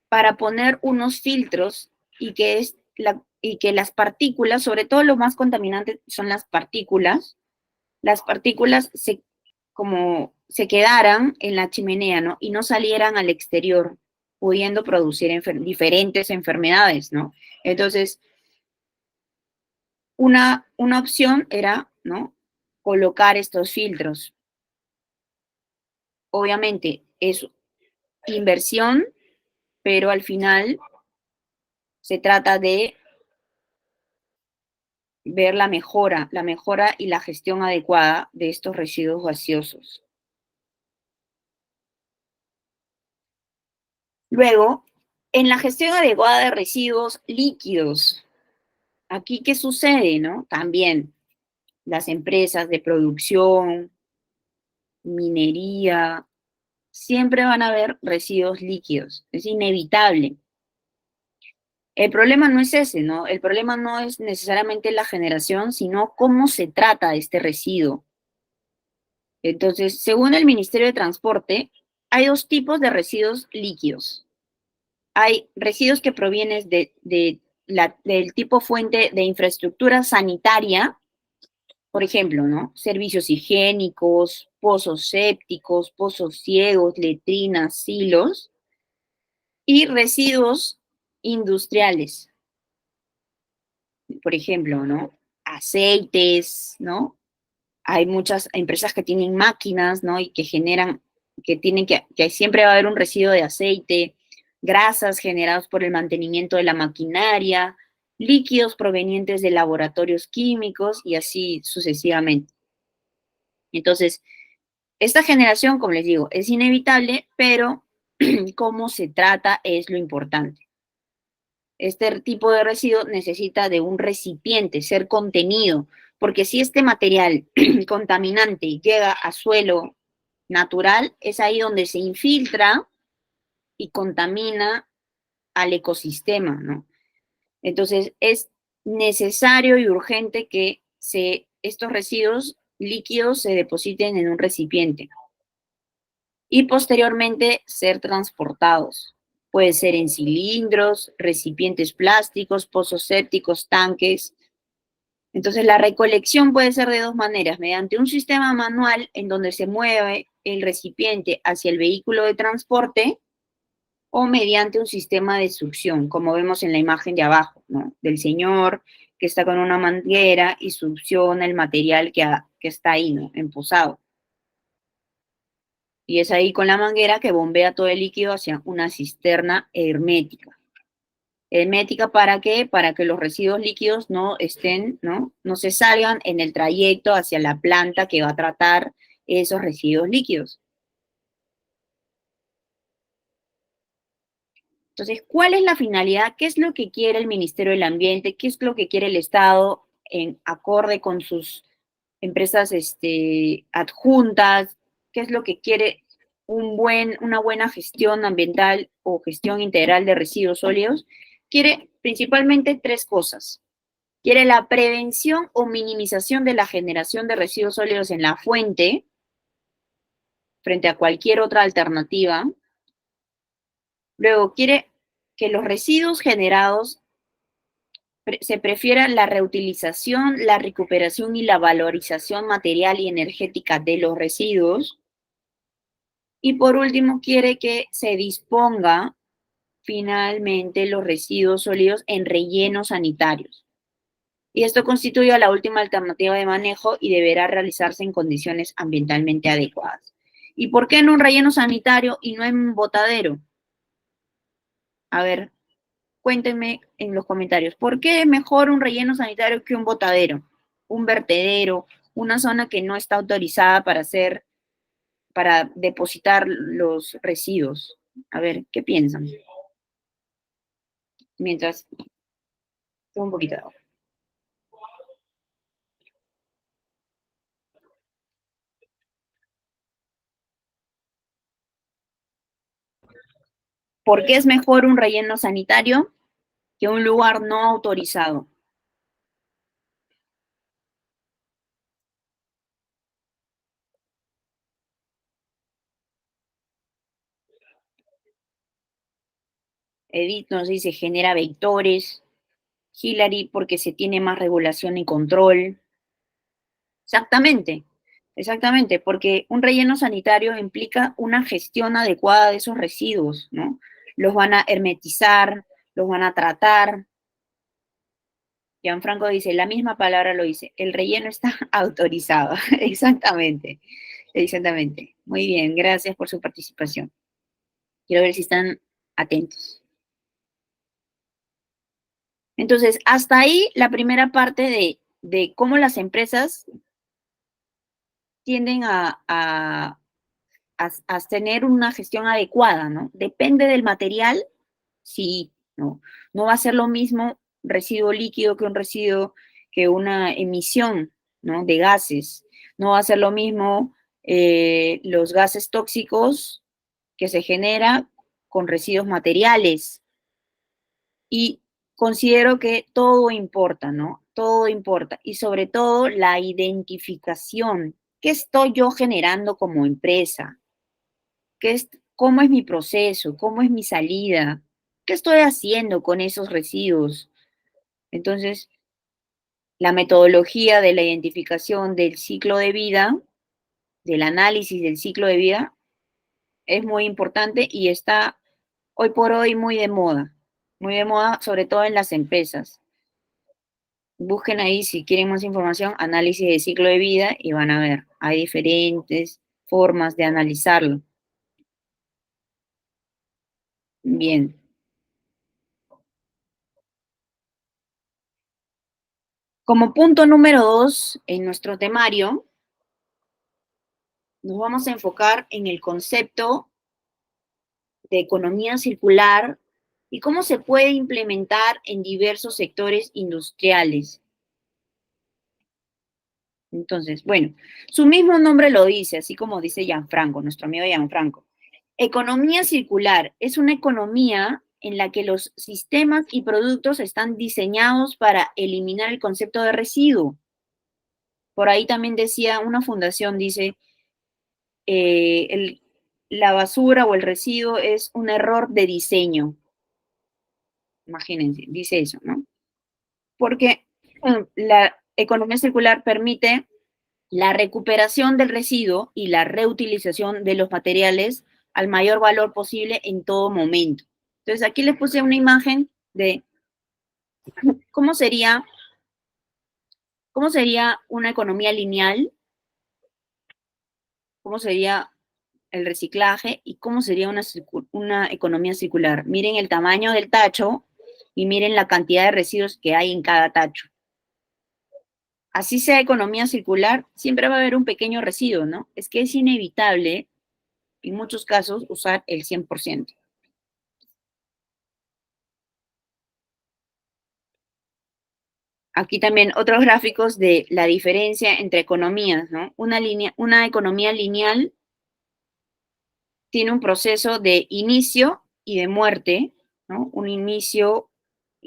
para poner unos filtros y que las partículas, sobre todo lo más contaminante son las partículas como se quedaran en la chimenea, ¿no? Y no salieran al exterior, pudiendo producir diferentes enfermedades, ¿no? Entonces, una opción era, ¿no? Colocar estos filtros. obviamente es inversión, pero al final se trata de ver la mejora y la gestión adecuada de estos residuos gaseosos. Luego, en la gestión adecuada de residuos líquidos, aquí, ¿qué sucede, no? También las empresas de producción, minería, siempre van a haber residuos líquidos, es inevitable. El problema no es ese, ¿no? El problema no es necesariamente la generación, sino cómo se trata este residuo. Entonces, según el Ministerio de Transporte, hay dos tipos de residuos líquidos. Hay residuos que provienen del tipo fuente de infraestructura sanitaria, por ejemplo, ¿no? Servicios higiénicos, pozos sépticos, pozos ciegos, letrinas, silos, y residuos industriales, por ejemplo, ¿no? Aceites, ¿no? Hay muchas empresas que tienen máquinas, ¿no? Y que generan, que siempre va a haber un residuo de aceite, grasas generados por el mantenimiento de la maquinaria, líquidos provenientes de laboratorios químicos y así sucesivamente. Entonces, esta generación, como les digo, es inevitable, pero cómo se trata es lo importante. Este tipo de residuo necesita de un recipiente, ser contenido, porque si este material contaminante llega a suelo natural, es ahí donde se infiltra y contamina al ecosistema, ¿no? Entonces, es necesario y urgente que estos residuos líquidos se depositen en un recipiente y posteriormente ser transportados. Puede ser en cilindros, recipientes plásticos, pozos sépticos, tanques. Entonces, la recolección puede ser de dos maneras, mediante un sistema manual en donde se mueve el recipiente hacia el vehículo de transporte o mediante un sistema de succión, como vemos en la imagen de abajo, ¿no? Del señor que está con una manguera y succiona el material que está ahí, ¿no? Empozado. Y es ahí con la manguera que bombea todo el líquido hacia una cisterna hermética. ¿Hermética para qué? Para que los residuos líquidos no estén, ¿no? No se salgan en el trayecto hacia la planta que va a tratar esos residuos líquidos. Entonces, ¿cuál es la finalidad? ¿Qué es lo que quiere el Ministerio del Ambiente? ¿Qué es lo que quiere el Estado en acorde con sus empresas adjuntas? ¿Qué es lo que quiere una buena gestión ambiental o gestión integral de residuos sólidos? Quiere principalmente tres cosas. Quiere la prevención o minimización de la generación de residuos sólidos en la fuente frente a cualquier otra alternativa. Luego, quiere que los residuos generados se prefiera la reutilización, la recuperación y la valorización material y energética de los residuos. Y por último, quiere que se disponga finalmente los residuos sólidos en rellenos sanitarios. Y esto constituye la última alternativa de manejo y deberá realizarse en condiciones ambientalmente adecuadas. ¿Y por qué en un relleno sanitario y no en un botadero? A ver, cuéntenme en los comentarios, ¿por qué es mejor un relleno sanitario que un botadero, un vertedero, una zona que no está autorizada para depositar los residuos? A ver, ¿qué piensan? Mientras, un poquito de agua. ¿Por qué es mejor un relleno sanitario que un lugar no autorizado? Edith nos dice genera vectores. Hillary porque se tiene más regulación y control. Exactamente, exactamente, porque un relleno sanitario implica una gestión adecuada de esos residuos, ¿no? Los van a hermetizar, los van a tratar. Gianfranco dice, la misma palabra lo dice, el relleno está autorizado. Exactamente, exactamente. Muy bien, gracias por su participación. Quiero ver si están atentos. Entonces, hasta ahí la primera parte de cómo las empresas tienden a tener una gestión adecuada, ¿no? Depende del material, sí, no. No va a ser lo mismo residuo líquido que una emisión, ¿no? De gases. No va a ser lo mismo los gases tóxicos que se genera con residuos materiales. Y considero que todo importa, ¿no? Todo importa. Y sobre todo la identificación. ¿Qué estoy yo generando como empresa? ¿Cómo es mi proceso? ¿Cómo es mi salida? ¿Qué estoy haciendo con esos residuos? Entonces, la metodología de la identificación del ciclo de vida, del análisis del ciclo de vida, es muy importante y está hoy por hoy muy de moda, sobre todo en las empresas. Busquen ahí si quieren más información, análisis de ciclo de vida y van a ver, hay diferentes formas de analizarlo. Bien. Como punto número 2 en nuestro temario, nos vamos a enfocar en el concepto de economía circular y cómo se puede implementar en diversos sectores industriales. Entonces, bueno, su mismo nombre lo dice, así como dice Gianfranco, nuestro amigo Gianfranco. Economía circular es una economía en la que los sistemas y productos están diseñados para eliminar el concepto de residuo. Por ahí también decía, una fundación dice, la basura o el residuo es un error de diseño. Imagínense, dice eso, ¿no? Porque la economía circular permite la recuperación del residuo y la reutilización de los materiales al mayor valor posible en todo momento. Entonces, aquí les puse una imagen de cómo sería una economía lineal, cómo sería el reciclaje y cómo sería una economía circular. Miren el tamaño del tacho y miren la cantidad de residuos que hay en cada tacho. Así sea economía circular, siempre va a haber un pequeño residuo, ¿no? Es que es inevitable, en muchos casos, usar el 100%. Aquí también otros gráficos de la diferencia entre economías, ¿no? Una economía lineal tiene un proceso de inicio y de muerte, ¿no? Un inicio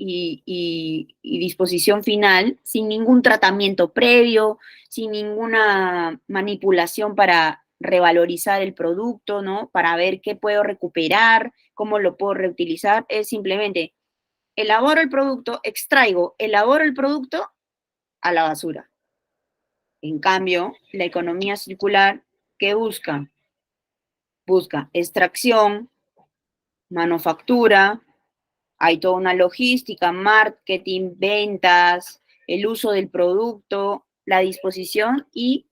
y disposición final, sin ningún tratamiento previo, sin ninguna manipulación para revalorizar el producto, ¿no? Para ver qué puedo recuperar, cómo lo puedo reutilizar. Es simplemente elaboro el producto, elaboro el producto a la basura. En cambio, la economía circular, ¿qué busca? Busca extracción, manufactura, hay toda una logística, marketing, ventas, el uso del producto, la disposición y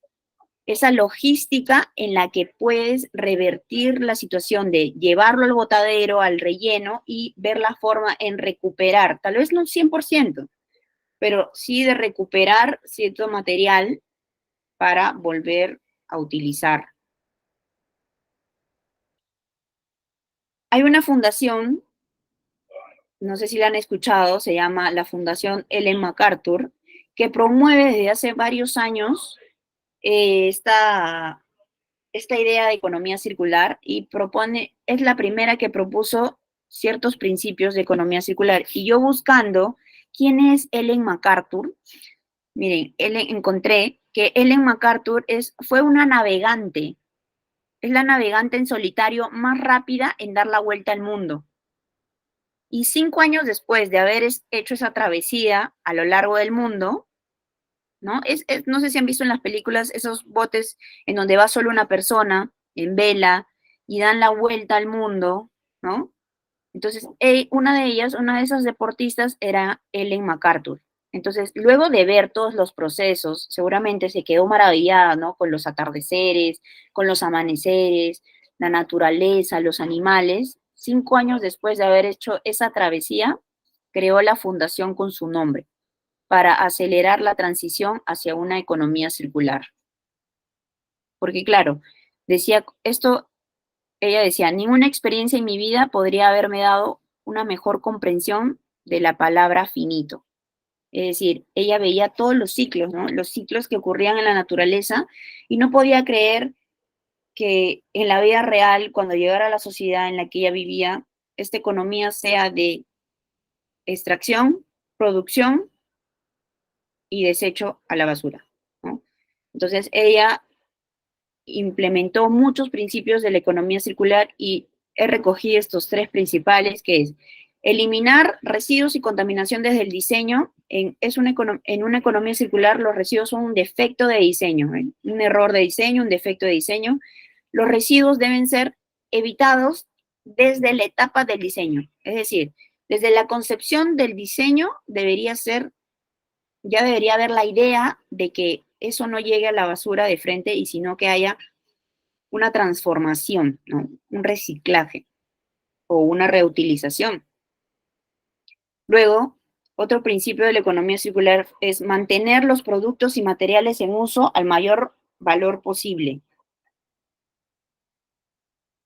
esa logística en la que puedes revertir la situación de llevarlo al botadero, al relleno y ver la forma en recuperar, tal vez no 100%, pero sí de recuperar cierto material para volver a utilizar. Hay una fundación, no sé si la han escuchado, se llama la Fundación Ellen MacArthur, que promueve desde hace varios años esta idea de economía circular y es la primera que propuso ciertos principios de economía circular. Y yo buscando quién es Ellen MacArthur, miren, encontré que Ellen MacArthur fue una navegante, es la navegante en solitario más rápida en dar la vuelta al mundo. Y 5 años después de haber hecho esa travesía a lo largo del mundo, ¿no? No sé si han visto en las películas esos botes en donde va solo una persona en vela y dan la vuelta al mundo, ¿no? Entonces, una de esas deportistas era Ellen MacArthur. Entonces, luego de ver todos los procesos, seguramente se quedó maravillada, ¿no? Con los atardeceres, con los amaneceres, la naturaleza, los animales. 5 años después de haber hecho esa travesía, creó la fundación con su nombre para acelerar la transición hacia una economía circular. Porque claro, decía esto, ella decía, ninguna experiencia en mi vida podría haberme dado una mejor comprensión de la palabra finito. Es decir, ella veía todos los ciclos, ¿no? Los ciclos que ocurrían en la naturaleza y no podía creer que en la vida real, cuando llegara a la sociedad en la que ella vivía, esta economía sea de extracción, producción y desecho a la basura, ¿no? Entonces, ella implementó muchos principios de la economía circular y he recogido estos tres principales, que es eliminar residuos y contaminación desde el diseño. En una economía circular los residuos son un defecto de diseño, ¿eh? Un error de diseño, un defecto de diseño. Los residuos deben ser evitados desde la etapa del diseño, es decir, desde la concepción del diseño ya debería haber la idea de que eso no llegue a la basura de frente y sino que haya una transformación, ¿no? Un reciclaje o una reutilización. Luego, otro principio de la economía circular es mantener los productos y materiales en uso al mayor valor posible.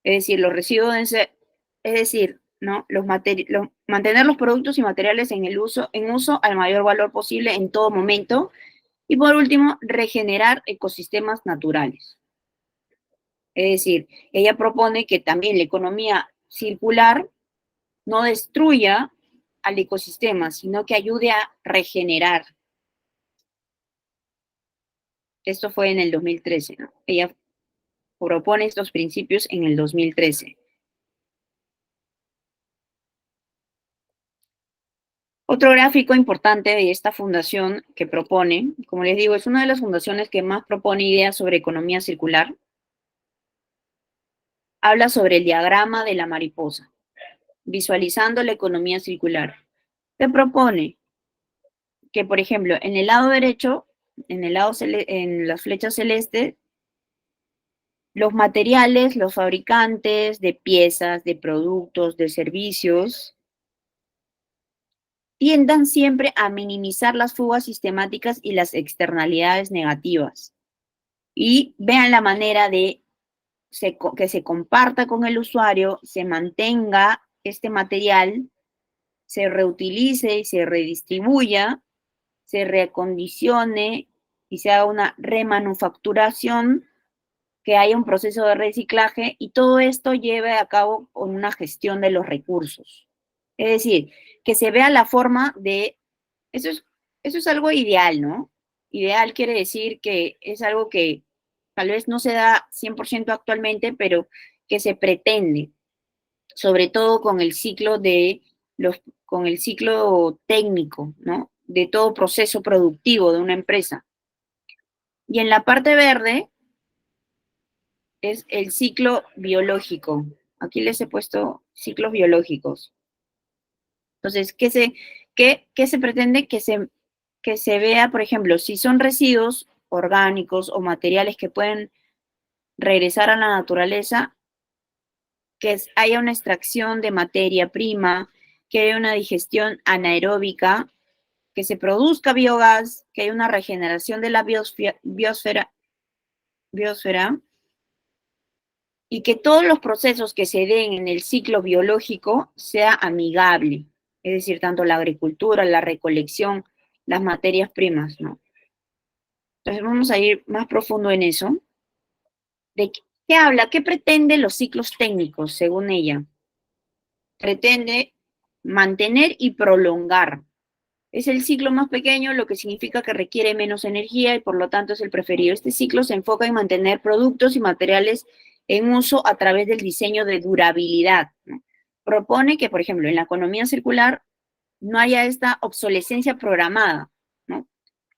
Es decir, los residuos deben ser, es decir, ¿no? Mantener los productos y materiales en uso al mayor valor posible en todo momento. Y por último, regenerar ecosistemas naturales. Es decir, ella propone que también la economía circular no destruya al ecosistema, sino que ayude a regenerar. Esto fue en el 2013, ¿no? Ella propone estos principios en el 2013. Otro gráfico importante de esta fundación que propone, como les digo, es una de las fundaciones que más propone ideas sobre economía circular. Habla sobre el diagrama de la mariposa, visualizando la economía circular. Se propone que, por ejemplo, en el lado derecho, en las flechas celestes, los materiales, los fabricantes de piezas, de productos, de servicios, tiendan siempre a minimizar las fugas sistemáticas y las externalidades negativas. Y vean la manera de que se comparta con el usuario, se mantenga este material, se reutilice y se redistribuya, se reacondicione y se haga una remanufacturación, que haya un proceso de reciclaje y todo esto lleve a cabo con una gestión de los recursos. Es decir, que se vea la forma de, eso es algo ideal, ¿no? Ideal quiere decir que es algo que tal vez no se da 100% actualmente, pero que se pretende, sobre todo con el ciclo con el ciclo técnico, ¿no? De todo proceso productivo de una empresa. Y en la parte verde es el ciclo biológico. Aquí les he puesto ciclos biológicos. Entonces, ¿qué se pretende? Que se vea, por ejemplo, si son residuos orgánicos o materiales que pueden regresar a la naturaleza, que haya una extracción de materia prima, que haya una digestión anaeróbica, que se produzca biogás, que haya una regeneración de la biosfera y que todos los procesos que se den en el ciclo biológico sea amigable, es decir, tanto la agricultura, la recolección, las materias primas, ¿no? Entonces vamos a ir más profundo en eso. ¿De qué habla? ¿Qué pretende los ciclos técnicos, según ella? Pretende mantener y prolongar. Es el ciclo más pequeño, lo que significa que requiere menos energía y por lo tanto es el preferido. Este ciclo se enfoca en mantener productos y materiales en uso a través del diseño de durabilidad, ¿no? Propone que, por ejemplo, en la economía circular no haya esta obsolescencia programada, ¿no?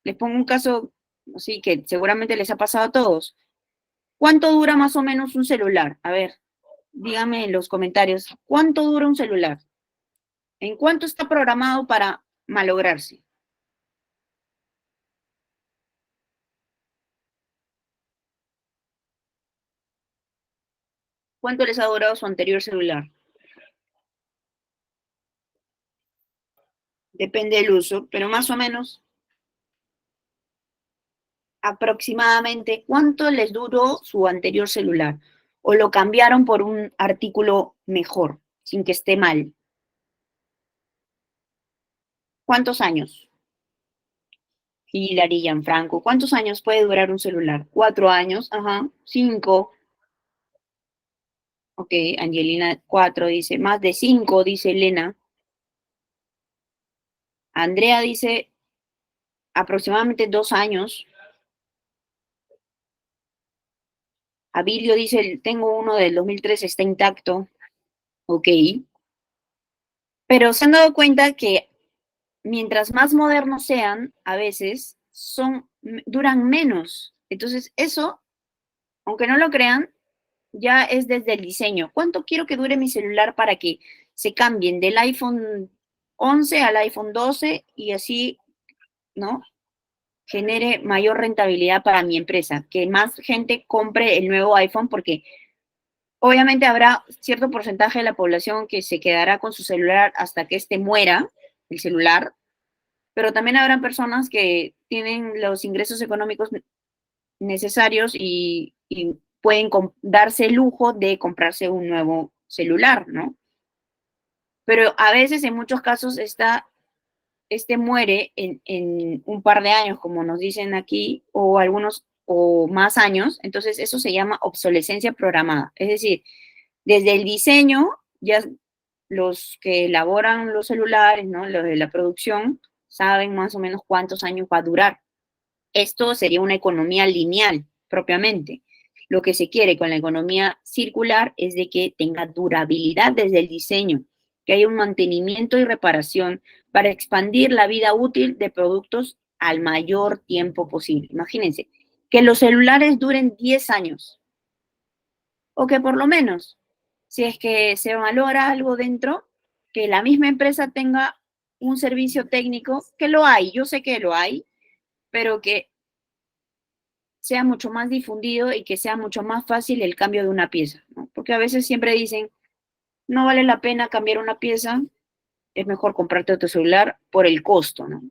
Les pongo un caso así que seguramente les ha pasado a todos. ¿Cuánto dura más o menos un celular? A ver, díganme en los comentarios, ¿cuánto dura un celular? ¿En cuánto está programado para malograrse? ¿Cuánto les ha durado su anterior celular? Depende del uso, pero más o menos, aproximadamente, ¿cuánto les duró su anterior celular? ¿O lo cambiaron por un artículo mejor, sin que esté mal? ¿Cuántos años? Hilary Gianfranco, ¿cuántos años puede durar un celular? 4 años, ajá, 5. Ok, Angelina, 4 dice, más de 5, dice Elena. Andrea dice aproximadamente 2 años. Abilio dice, tengo uno del 2003, está intacto. Ok. Pero se han dado cuenta que mientras más modernos sean, a veces duran menos. Entonces, eso, aunque no lo crean, ya es desde el diseño. ¿Cuánto quiero que dure mi celular para que se cambien del iPhone 11 al iPhone 12 y así, ¿no? Genere mayor rentabilidad para mi empresa, que más gente compre el nuevo iPhone porque obviamente habrá cierto porcentaje de la población que se quedará con su celular hasta que éste muera, el celular, pero también habrán personas que tienen los ingresos económicos necesarios y pueden darse el lujo de comprarse un nuevo celular, ¿no? Pero a veces, en muchos casos, este muere en un par de años, como nos dicen aquí, o algunos o más años, entonces eso se llama obsolescencia programada. Es decir, desde el diseño, ya los que elaboran los celulares, ¿no? Los de la producción, saben más o menos cuántos años va a durar. Esto sería una economía lineal, propiamente. Lo que se quiere con la economía circular es de que tenga durabilidad desde el diseño, que haya un mantenimiento y reparación para expandir la vida útil de productos al mayor tiempo posible. Imagínense, que los celulares duren 10 años, o que por lo menos, si es que se valora algo dentro, que la misma empresa tenga un servicio técnico, que lo hay, yo sé que lo hay, pero que sea mucho más difundido y que sea mucho más fácil el cambio de una pieza, ¿no? Porque a veces siempre dicen, no vale la pena cambiar una pieza, es mejor comprarte otro celular por el costo, ¿no?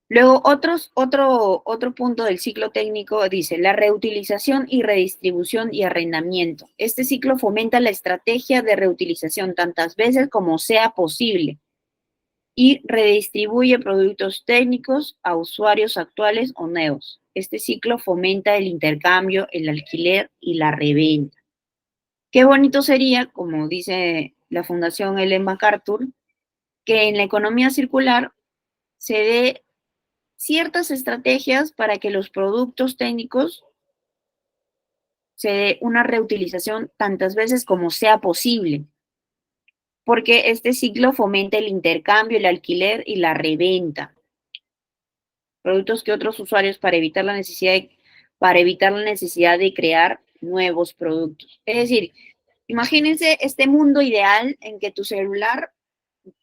Luego, otro punto del ciclo técnico dice la reutilización y redistribución y arrendamiento. Este ciclo fomenta la estrategia de reutilización tantas veces como sea posible y redistribuye productos técnicos a usuarios actuales o nuevos. Este ciclo fomenta el intercambio, el alquiler y la reventa. Qué bonito sería, como dice la Fundación Ellen MacArthur, que en la economía circular se dé ciertas estrategias para que los productos técnicos se dé una reutilización tantas veces como sea posible, porque este ciclo fomenta el intercambio, el alquiler y la reventa. Productos que otros usuarios para evitar la necesidad de crear nuevos productos. Es decir, imagínense este mundo ideal en que tu celular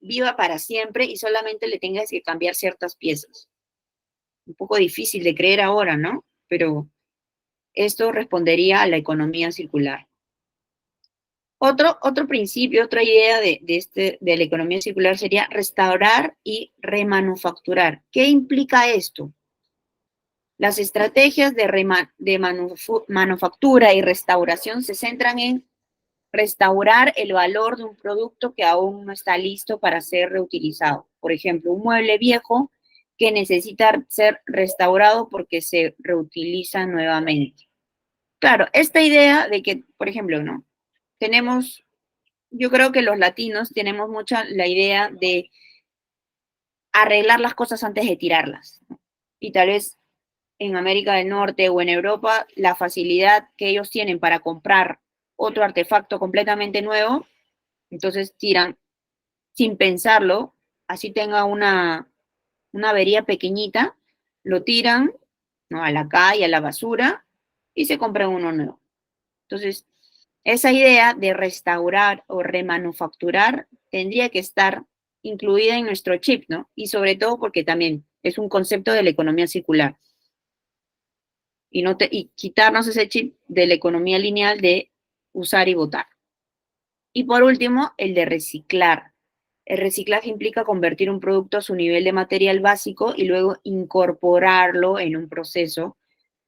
viva para siempre y solamente le tengas que cambiar ciertas piezas. Un poco difícil de creer ahora, ¿no? Pero esto respondería a la economía circular. Otro principio, otra idea de la economía circular sería restaurar y remanufacturar. ¿Qué implica esto? Las estrategias de manufactura y restauración se centran en restaurar el valor de un producto que aún no está listo para ser reutilizado. Por ejemplo, un mueble viejo que necesita ser restaurado porque se reutiliza nuevamente. Claro, esta idea de que, por ejemplo, ¿no? Yo creo que los latinos tenemos mucha la idea de arreglar las cosas antes de tirarlas, ¿no? Y tal vez en América del Norte o en Europa, la facilidad que ellos tienen para comprar otro artefacto completamente nuevo, entonces tiran sin pensarlo, así tenga una avería pequeñita, lo tiran, ¿no? A la calle, a la basura, y se compran uno nuevo. Entonces, esa idea de restaurar o remanufacturar tendría que estar incluida en nuestro chip, ¿no? Y sobre todo porque también es un concepto de la economía circular. y quitarnos ese chip de la economía lineal de usar y botar. Y por último, el de reciclar. El reciclaje implica convertir un producto a su nivel de material básico y luego incorporarlo en un proceso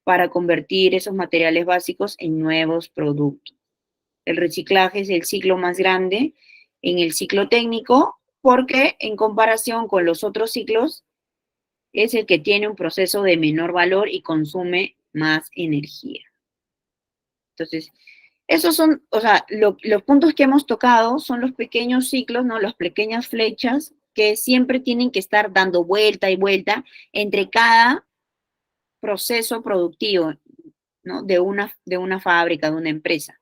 para convertir esos materiales básicos en nuevos productos. El reciclaje es el ciclo más grande en el ciclo técnico porque en comparación con los otros ciclos es el que tiene un proceso de menor valor y consume más energía. Entonces, esos son, o sea, los puntos que hemos tocado son los pequeños ciclos, ¿no? Las pequeñas flechas que siempre tienen que estar dando vuelta y vuelta entre cada proceso productivo, ¿no? De una fábrica, de una empresa.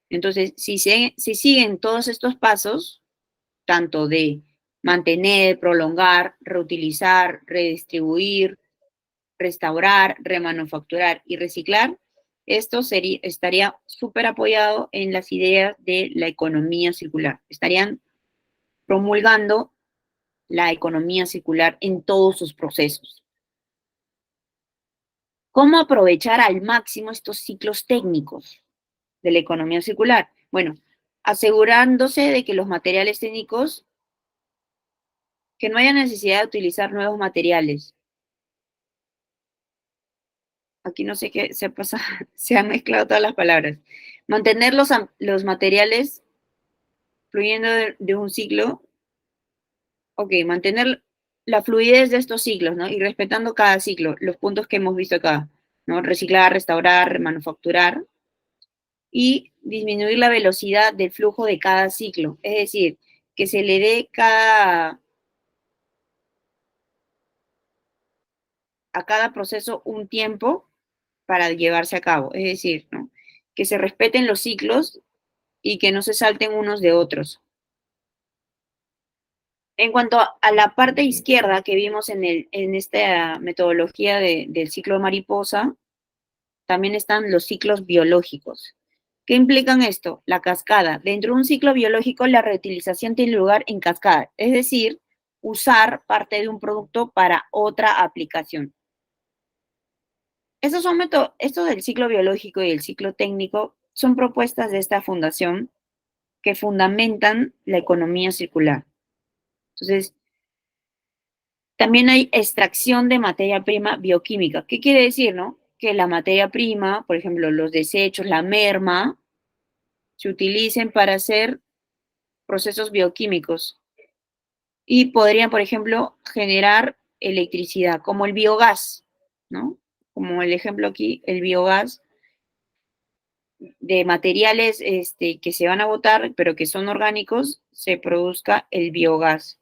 Entonces, si siguen todos estos pasos, tanto de mantener, prolongar, reutilizar, redistribuir, restaurar, remanufacturar y reciclar, esto estaría súper apoyado en las ideas de la economía circular. Estarían promulgando la economía circular en todos sus procesos. ¿Cómo aprovechar al máximo estos ciclos técnicos de la economía circular? Bueno, asegurándose de que los materiales técnicos, que no haya necesidad de utilizar nuevos materiales. Aquí no sé qué se pasa, se han mezclado todas las palabras. Mantener los materiales fluyendo de un ciclo, ok, mantener la fluidez de estos ciclos, ¿no? Y respetando cada ciclo, los puntos que hemos visto acá, ¿no? Reciclar, restaurar, manufacturar y disminuir la velocidad del flujo de cada ciclo. Es decir, que se le dé a cada proceso un tiempo para llevarse a cabo. Es decir, ¿no? Que se respeten los ciclos y que no se salten unos de otros. En cuanto a la parte izquierda que vimos en esta metodología del ciclo mariposa, también están los ciclos biológicos. ¿Qué implican esto? La cascada. Dentro de un ciclo biológico, la reutilización tiene lugar en cascada, es decir, usar parte de un producto para otra aplicación. Estos del ciclo biológico y el ciclo técnico son propuestas de esta fundación que fundamentan la economía circular. Entonces, también hay extracción de materia prima bioquímica. ¿Qué quiere decir, no? Que la materia prima, por ejemplo, los desechos, la merma, se utilicen para hacer procesos bioquímicos y podrían, por ejemplo, generar electricidad, como el biogás, ¿no? Como el ejemplo aquí, el biogás de materiales que se van a botar, pero que son orgánicos, se produzca el biogás.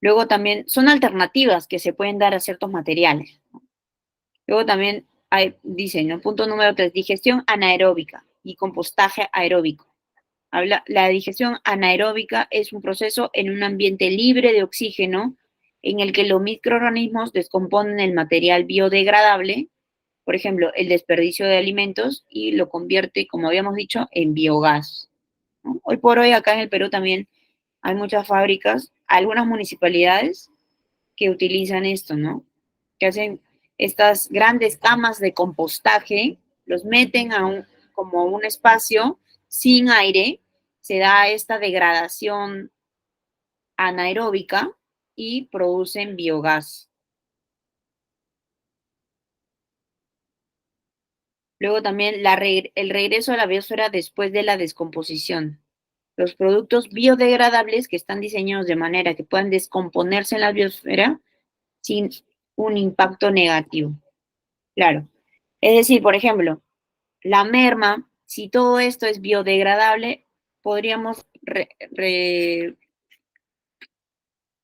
Luego también son alternativas que se pueden dar a ciertos materiales. Luego también dicen, ¿no? Punto número 3, digestión anaeróbica y compostaje aeróbico. La digestión anaeróbica es un proceso en un ambiente libre de oxígeno en el que los microorganismos descomponen el material biodegradable, por ejemplo, el desperdicio de alimentos, y lo convierte, como habíamos dicho, en biogás, ¿no? Hoy por hoy acá en el Perú también hay muchas fábricas, algunas municipalidades que utilizan esto, ¿no? Que hacen estas grandes camas de compostaje, los meten como un espacio sin aire, se da esta degradación anaeróbica y producen biogás. Luego también el regreso a la biosfera después de la descomposición. Los productos biodegradables que están diseñados de manera que puedan descomponerse en la biosfera sin un impacto negativo. Claro. Es decir, por ejemplo, la merma, si todo esto es biodegradable, podríamos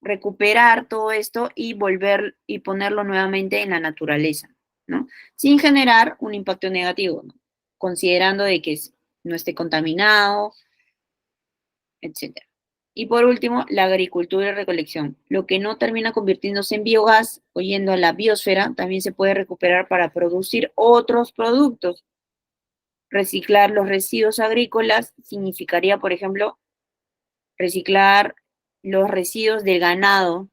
recuperar todo esto y volver y ponerlo nuevamente en la naturaleza, ¿no? Sin generar un impacto negativo, ¿no? Considerando de que no esté contaminado, etcétera. Y por último, la agricultura y recolección. Lo que no termina convirtiéndose en biogás o yendo a la biosfera, también se puede recuperar para producir otros productos. Reciclar los residuos agrícolas significaría, por ejemplo, reciclar los residuos del ganado,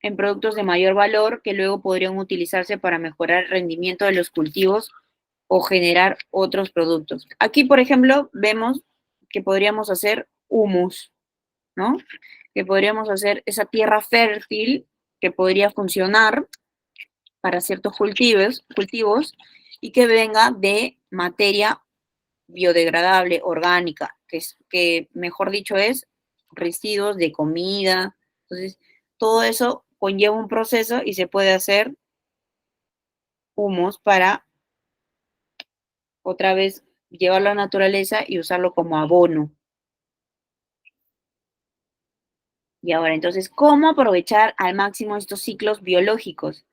en productos de mayor valor que luego podrían utilizarse para mejorar el rendimiento de los cultivos o generar otros productos. Aquí, por ejemplo, vemos que podríamos hacer humus, ¿no? Que podríamos hacer esa tierra fértil que podría funcionar para ciertos cultivos y que venga de materia biodegradable, orgánica, que mejor dicho es residuos de comida. Entonces, todo eso conlleva un proceso y se puede hacer humus para otra vez llevarlo a la naturaleza y usarlo como abono. Y ahora, entonces, ¿cómo aprovechar al máximo estos ciclos biológicos?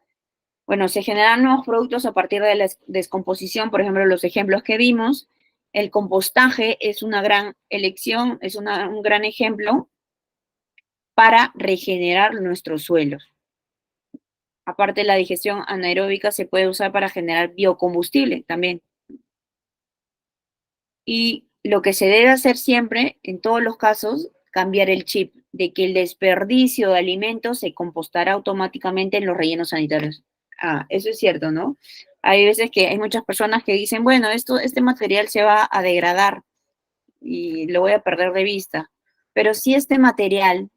Bueno, se generan nuevos productos a partir de la descomposición, por ejemplo, los ejemplos que vimos. El compostaje es una gran elección, es un gran ejemplo para regenerar nuestros suelos. Aparte, la digestión anaeróbica se puede usar para generar biocombustible también. Y lo que se debe hacer siempre, en todos los casos, cambiar el chip de que el desperdicio de alimentos se compostará automáticamente en los rellenos sanitarios. Ah, eso es cierto, ¿no? Hay veces que hay muchas personas que dicen, bueno, este material se va a degradar y lo voy a perder de vista. Pero si este material,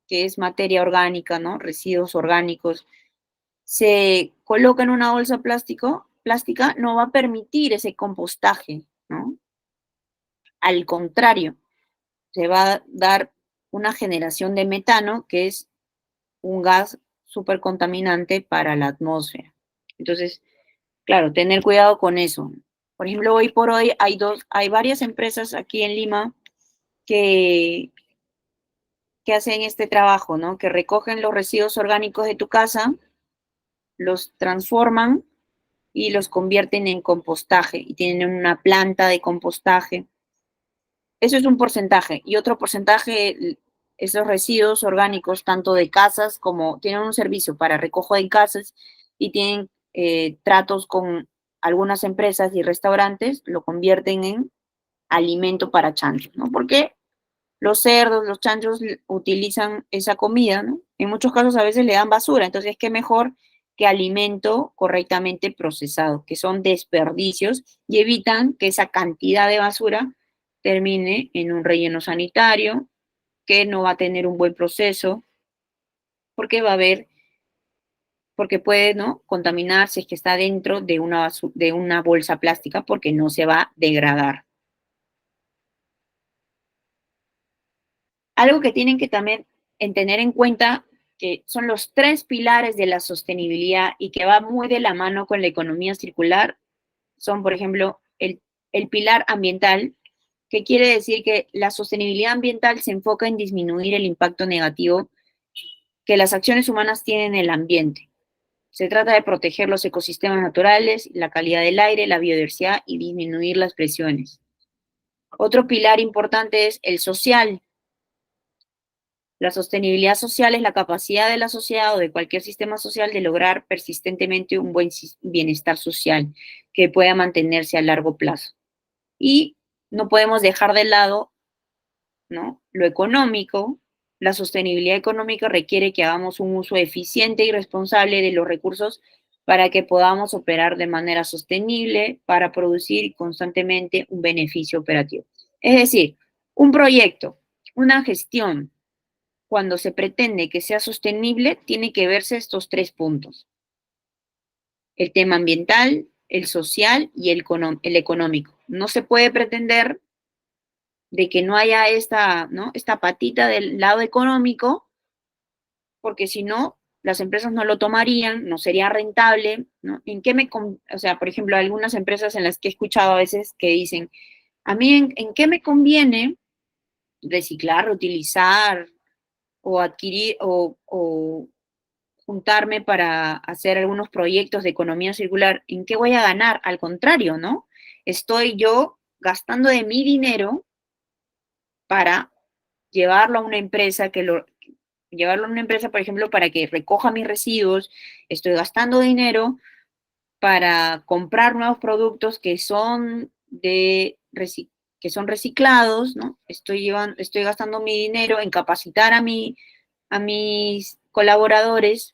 que es materia orgánica, ¿no? Residuos orgánicos, se coloca en una bolsa plástica, no va a permitir ese compostaje, ¿no? Al contrario, se va a dar una generación de metano, que es un gas súper contaminante para la atmósfera. Entonces, claro, tener cuidado con eso. Por ejemplo, hoy por hoy hay varias empresas aquí en Lima que, que hacen este trabajo, ¿no? Que recogen los residuos orgánicos de tu casa, los transforman y los convierten en compostaje y tienen una planta de compostaje. Eso es un porcentaje. Y otro porcentaje, esos residuos orgánicos, tanto de casas como tienen un servicio para recojo de casas y tienen tratos con algunas empresas y restaurantes, lo convierten en alimento para chanchos, ¿no? Porque los cerdos, los chanchos utilizan esa comida, ¿no? En muchos casos a veces le dan basura, entonces qué mejor que alimento correctamente procesado, que son desperdicios y evitan que esa cantidad de basura termine en un relleno sanitario que no va a tener un buen proceso porque va a haber, porque puede, ¿no? Contaminar si es que está dentro de una bolsa plástica porque no se va a degradar. Algo que tienen que también en tener en cuenta que son los tres pilares de la sostenibilidad y que va muy de la mano con la economía circular, son, por ejemplo, el pilar ambiental, que quiere decir que la sostenibilidad ambiental se enfoca en disminuir el impacto negativo que las acciones humanas tienen en el ambiente. Se trata de proteger los ecosistemas naturales, la calidad del aire, la biodiversidad y disminuir las presiones. Otro pilar importante es el social. La sostenibilidad social es la capacidad de la sociedad o de cualquier sistema social de lograr persistentemente un buen bienestar social que pueda mantenerse a largo plazo. Y no podemos dejar de lado, ¿no? Lo económico. La sostenibilidad económica requiere que hagamos un uso eficiente y responsable de los recursos para que podamos operar de manera sostenible para producir constantemente un beneficio operativo. Es decir, un proyecto, una gestión, cuando se pretende que sea sostenible, tiene que verse estos tres puntos: el tema ambiental, el social y el económico. No se puede pretender de que no haya ¿no? esta patita del lado económico, porque si no, las empresas no lo tomarían, no sería rentable, ¿no? O sea, por ejemplo, algunas empresas en las que he escuchado a veces que dicen, a mí, ¿en qué me conviene reciclar, reutilizar o adquirir o juntarme para hacer algunos proyectos de economía circular? ¿En qué voy a ganar? Al contrario, ¿no? Estoy yo gastando de mi dinero para llevarlo a una empresa llevarlo a una empresa, por ejemplo, para que recoja mis residuos. Estoy gastando dinero para comprar nuevos productos que son reciclados, ¿no? Estoy gastando mi dinero en capacitar a mis colaboradores.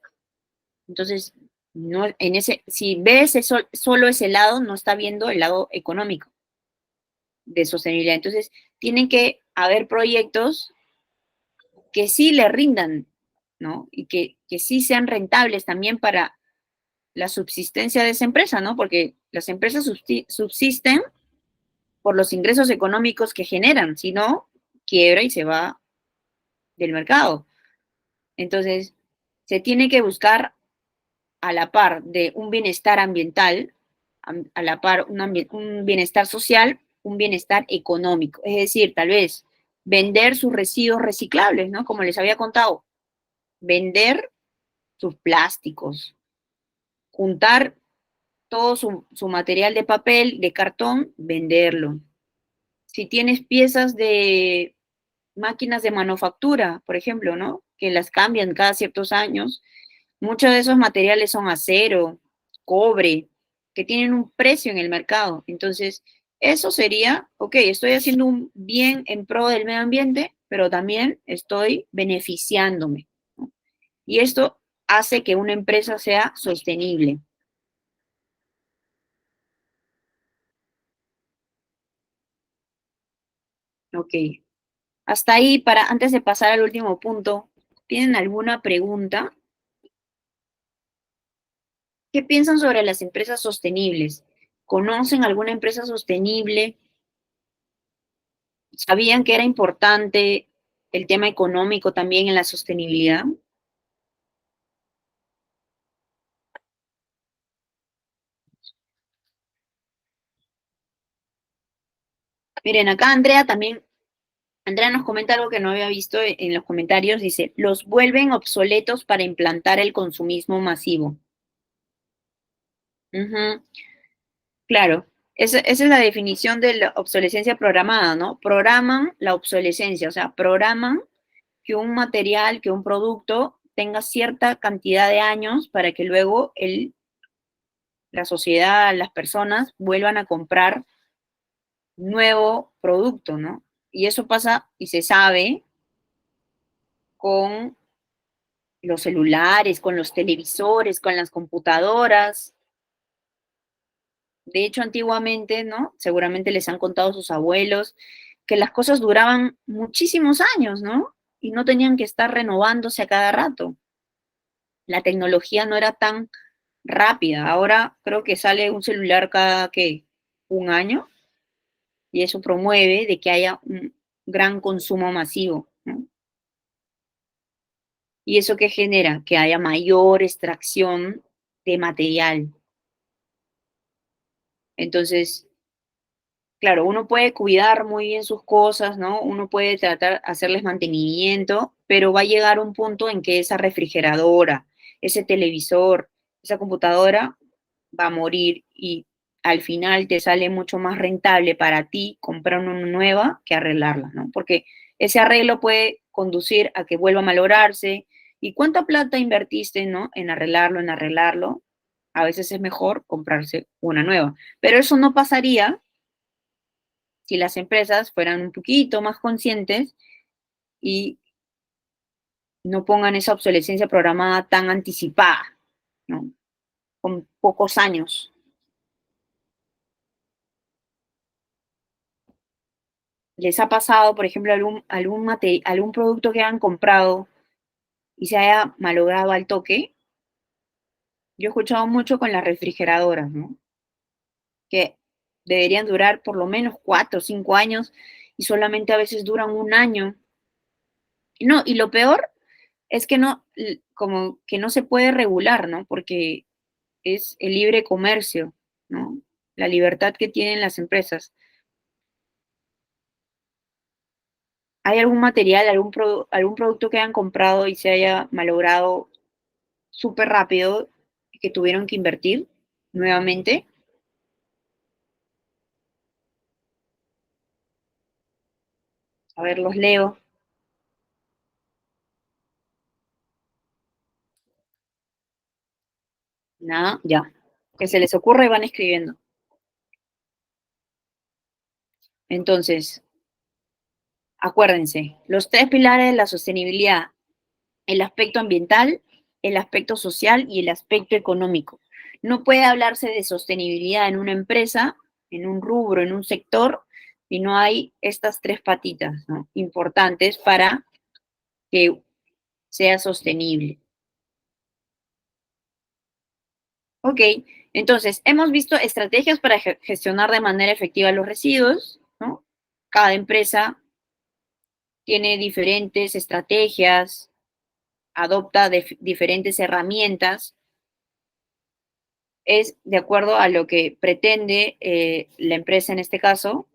Entonces, no, si ve solo ese lado, no está viendo el lado económico de sostenibilidad. Entonces, tienen que haber proyectos que sí le rindan, ¿no? Y que sí sean rentables también para la subsistencia de esa empresa, ¿no? Porque las empresas subsisten por los ingresos económicos que generan, si no, quiebra y se va del mercado. Entonces, se tiene que buscar a la par de un bienestar ambiental, a la par un bienestar social, un bienestar económico. Es decir, tal vez vender sus residuos reciclables, ¿no? Como les había contado, vender sus plásticos, juntar todo su material de papel, de cartón, venderlo. Si tienes piezas de máquinas de manufactura, por ejemplo, ¿no? Que las cambian cada ciertos años, muchos de esos materiales son acero, cobre, que tienen un precio en el mercado. Entonces, eso sería, ok, estoy haciendo un bien en pro del medio ambiente, pero también estoy beneficiándome, ¿no? Y esto hace que una empresa sea sostenible. Ok. Hasta ahí, antes de pasar al último punto, ¿tienen alguna pregunta? ¿Qué piensan sobre las empresas sostenibles? ¿Conocen alguna empresa sostenible? ¿Sabían que era importante el tema económico también en la sostenibilidad? Miren, acá Andrea nos comenta algo que no había visto en los comentarios, dice, los vuelven obsoletos para implantar el consumismo masivo. Ujú, claro, esa es la definición de la obsolescencia programada, ¿no? Programan la obsolescencia, o sea, programan que un material, que un producto tenga cierta cantidad de años para que luego la sociedad, las personas vuelvan a comprar nuevo producto, ¿no? Y eso pasa y se sabe con los celulares, con los televisores, con las computadoras. De hecho, antiguamente, ¿no? Seguramente les han contado sus abuelos que las cosas duraban muchísimos años, ¿no? Y no tenían que estar renovándose a cada rato. La tecnología no era tan rápida. Ahora creo que sale un celular cada, ¿qué? Un año, y eso promueve de que haya un gran consumo masivo, ¿no? ¿Y eso qué genera? Que haya mayor extracción de material. Entonces, claro, uno puede cuidar muy bien sus cosas, ¿no? Uno puede tratar, hacerles mantenimiento, pero va a llegar un punto en que esa refrigeradora, ese televisor, esa computadora va a morir y al final te sale mucho más rentable para ti comprar una nueva que arreglarla, ¿no? Porque ese arreglo puede conducir a que vuelva a malograrse. ¿Y cuánta plata invertiste, ¿no? En arreglarlo, en arreglarlo? A veces es mejor comprarse una nueva. Pero eso no pasaría si las empresas fueran un poquito más conscientes y no pongan esa obsolescencia programada tan anticipada, ¿no? Con pocos años. ¿Les ha pasado, por ejemplo, algún producto que han comprado y se haya malogrado al toque? Yo he escuchado mucho con las refrigeradoras, ¿no? Que deberían durar por lo menos 4 o 5 años y solamente a veces duran un año. No, y lo peor es que no, como que no se puede regular, ¿no? Porque es el libre comercio, ¿no? La libertad que tienen las empresas. ¿Hay algún material, algún producto que hayan comprado y se haya malogrado súper rápido y que tuvieron que invertir nuevamente? A ver, los leo. Nada, ya. Que se les ocurra y van escribiendo. Entonces, acuérdense, los tres pilares de la sostenibilidad: el aspecto ambiental, el aspecto social y el aspecto económico. No puede hablarse de sostenibilidad en una empresa, en un rubro, en un sector, si no hay estas tres patitas, ¿no?, importantes para que sea sostenible. Ok, entonces hemos visto estrategias para gestionar de manera efectiva los residuos, ¿no? Cada empresa tiene diferentes estrategias, adopta diferentes herramientas, es de acuerdo a lo que pretende la empresa en este caso.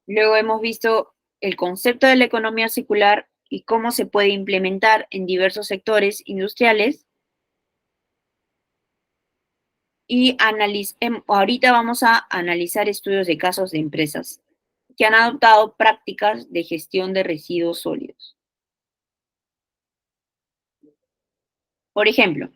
Luego hemos visto el concepto de la economía circular y cómo se puede implementar en diversos sectores industriales. Y ahorita vamos a analizar estudios de casos de empresas que han adoptado prácticas de gestión de residuos sólidos. Por ejemplo,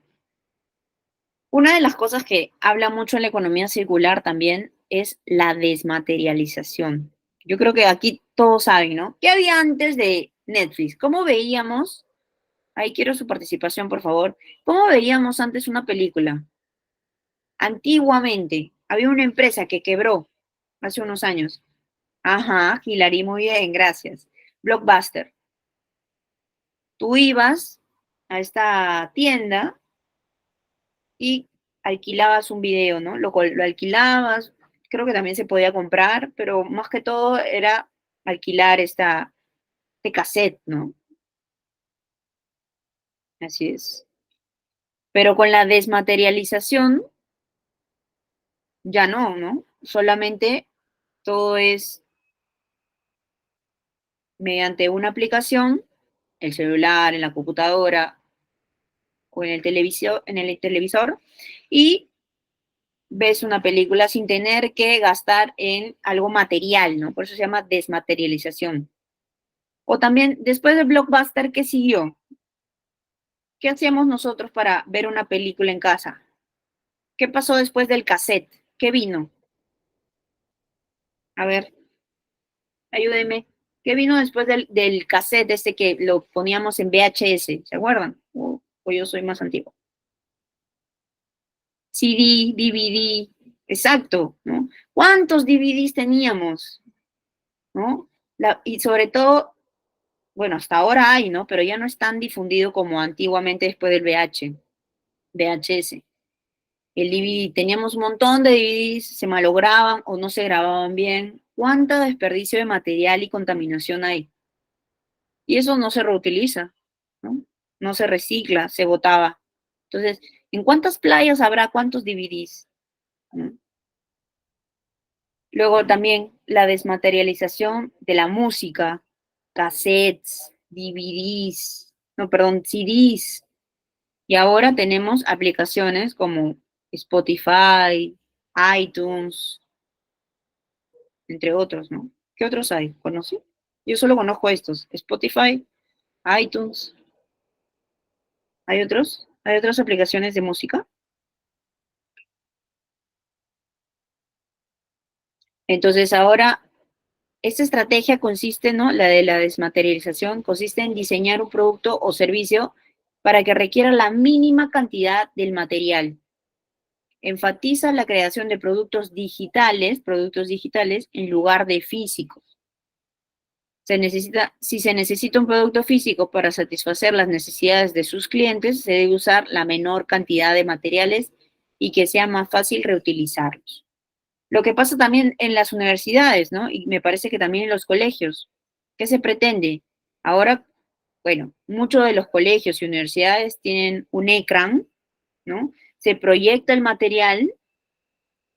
una de las cosas que habla mucho en la economía circular también es la desmaterialización. Yo creo que aquí todos saben, ¿no? ¿Qué había antes de Netflix? ¿Cómo veíamos? Ahí quiero su participación, por favor. ¿Cómo veíamos antes una película? Antiguamente había una empresa que quebró hace unos años. Ajá, Hilary, muy bien, gracias. Blockbuster. Tú ibas a esta tienda y alquilabas un video, ¿no? Lo alquilabas, creo que también se podía comprar, pero más que todo era alquilar este cassette, ¿no? Así es. Pero con la desmaterialización, ya no, ¿no? Solamente todo es mediante una aplicación, el celular, en la computadora o en el televisor, y ves una película sin tener que gastar en algo material, ¿no? Por eso se llama desmaterialización. O también, después de Blockbuster, ¿qué siguió? ¿Qué hacíamos nosotros para ver una película en casa? ¿Qué pasó después del cassette? ¿Qué vino? A ver, ayúdenme. ¿Qué vino después del cassette este que lo poníamos en VHS? ¿Se acuerdan? O yo soy más antiguo. CD, DVD, exacto, ¿no? ¿Cuántos DVDs teníamos? ¿No? Y sobre todo, bueno, hasta ahora hay, ¿no? Pero ya no es tan difundido como antiguamente después del VHS. El DVD, teníamos un montón de DVDs, se malograban o no se grababan bien. ¿Cuánto desperdicio de material y contaminación hay? Y eso no se reutiliza, ¿no? No se recicla, se botaba. Entonces, ¿en cuántas playas habrá cuántos DVDs? ¿No? Luego también la desmaterialización de la música, cassettes, DVDs, no, perdón, CDs. Y ahora tenemos aplicaciones como Spotify, iTunes, entre otros, ¿no? ¿Qué otros hay? ¿Conocí? Yo solo conozco estos, Spotify, iTunes. ¿Hay otros? ¿Hay otras aplicaciones de música? Entonces ahora, esta estrategia consiste, ¿no? La de la desmaterialización, consiste en diseñar un producto o servicio para que requiera la mínima cantidad del material. Enfatiza la creación de productos digitales en lugar de físicos. Si se necesita un producto físico para satisfacer las necesidades de sus clientes, se debe usar la menor cantidad de materiales y que sea más fácil reutilizarlos. Lo que pasa también en las universidades, ¿no? Y me parece que también en los colegios. ¿Qué se pretende? Ahora, bueno, muchos de los colegios y universidades tienen un ecran, ¿no? Se proyecta el material,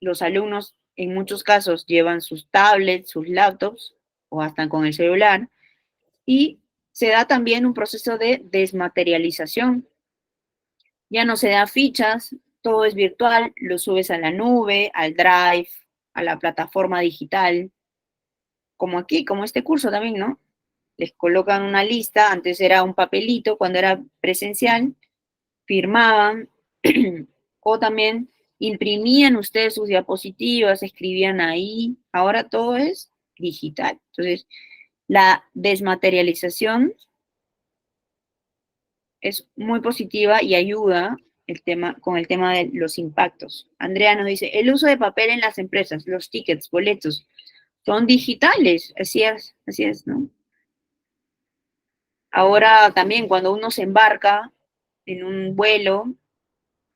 los alumnos en muchos casos llevan sus tablets, sus laptops o hasta con el celular y se da también un proceso de desmaterialización. Ya no se da fichas, todo es virtual, lo subes a la nube, al Drive, a la plataforma digital, como aquí, como este curso también, ¿no? Les colocan una lista, antes era un papelito, cuando era presencial, firmaban, o también imprimían ustedes sus diapositivas, escribían ahí, ahora todo es digital. Entonces, la desmaterialización es muy positiva y ayuda con el tema de los impactos. Andrea nos dice, el uso de papel en las empresas, los tickets, boletos, son digitales, así es, ¿no? Ahora también cuando uno se embarca en un vuelo,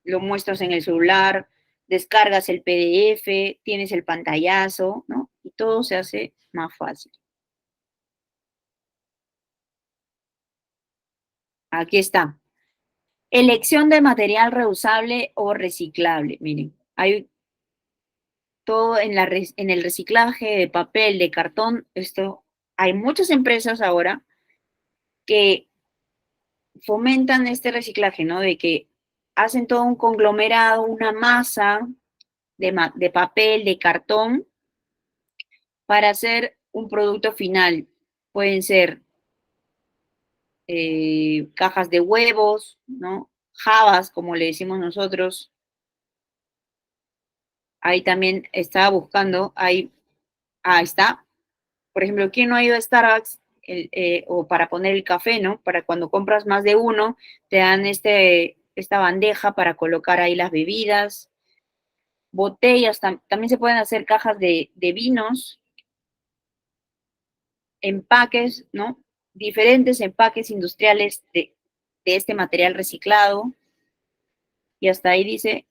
lo muestras en el celular, descargas el PDF, tienes el pantallazo, ¿no? Y todo se hace más fácil. Aquí está. Elección de material reusable o reciclable. Miren, hay todo en el reciclaje de papel, de cartón. Hay muchas empresas ahora que fomentan este reciclaje, ¿no? De que hacen todo un conglomerado, una masa de papel, de cartón, para hacer un producto final. Pueden ser cajas de huevos, ¿no? Jabas, como le decimos nosotros. Ahí también estaba buscando, ahí está. Por ejemplo, ¿quién no ha ido a Starbucks o para poner el café, ¿no? Para cuando compras más de uno, te dan esta bandeja para colocar ahí las bebidas, botellas, también se pueden hacer cajas de vinos, empaques, ¿no? Diferentes empaques industriales de este material reciclado. Y hasta ahí dice,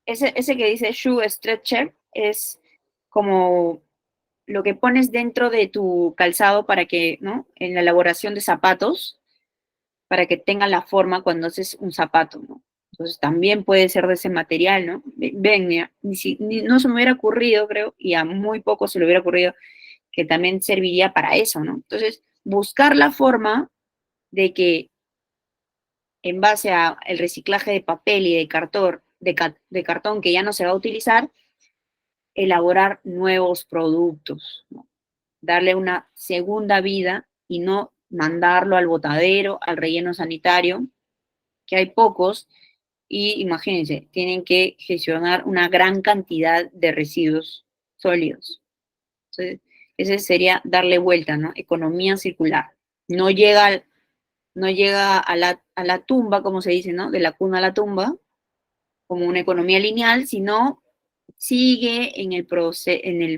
ese que dice shoe stretcher es como lo que pones dentro de tu calzado para que, ¿no? En la elaboración de zapatos, para que tenga la forma cuando haces un zapato, ¿no? Entonces también puede ser de ese material, ¿no? Ven, mira, no se me hubiera ocurrido, creo, y a muy poco se le hubiera ocurrido que también serviría para eso, ¿no? Entonces, buscar la forma de que en base a el reciclaje de papel y de cartón, de cartón que ya no se va a utilizar, elaborar nuevos productos, ¿no? Darle una segunda vida y no mandarlo al botadero, al relleno sanitario, que hay pocos, y imagínense, tienen que gestionar una gran cantidad de residuos sólidos. Entonces, ese sería darle vuelta, ¿no? Economía circular. No llega, no llega a la tumba, como se dice, ¿no? De la cuna a la tumba, como una economía lineal, sino sigue en el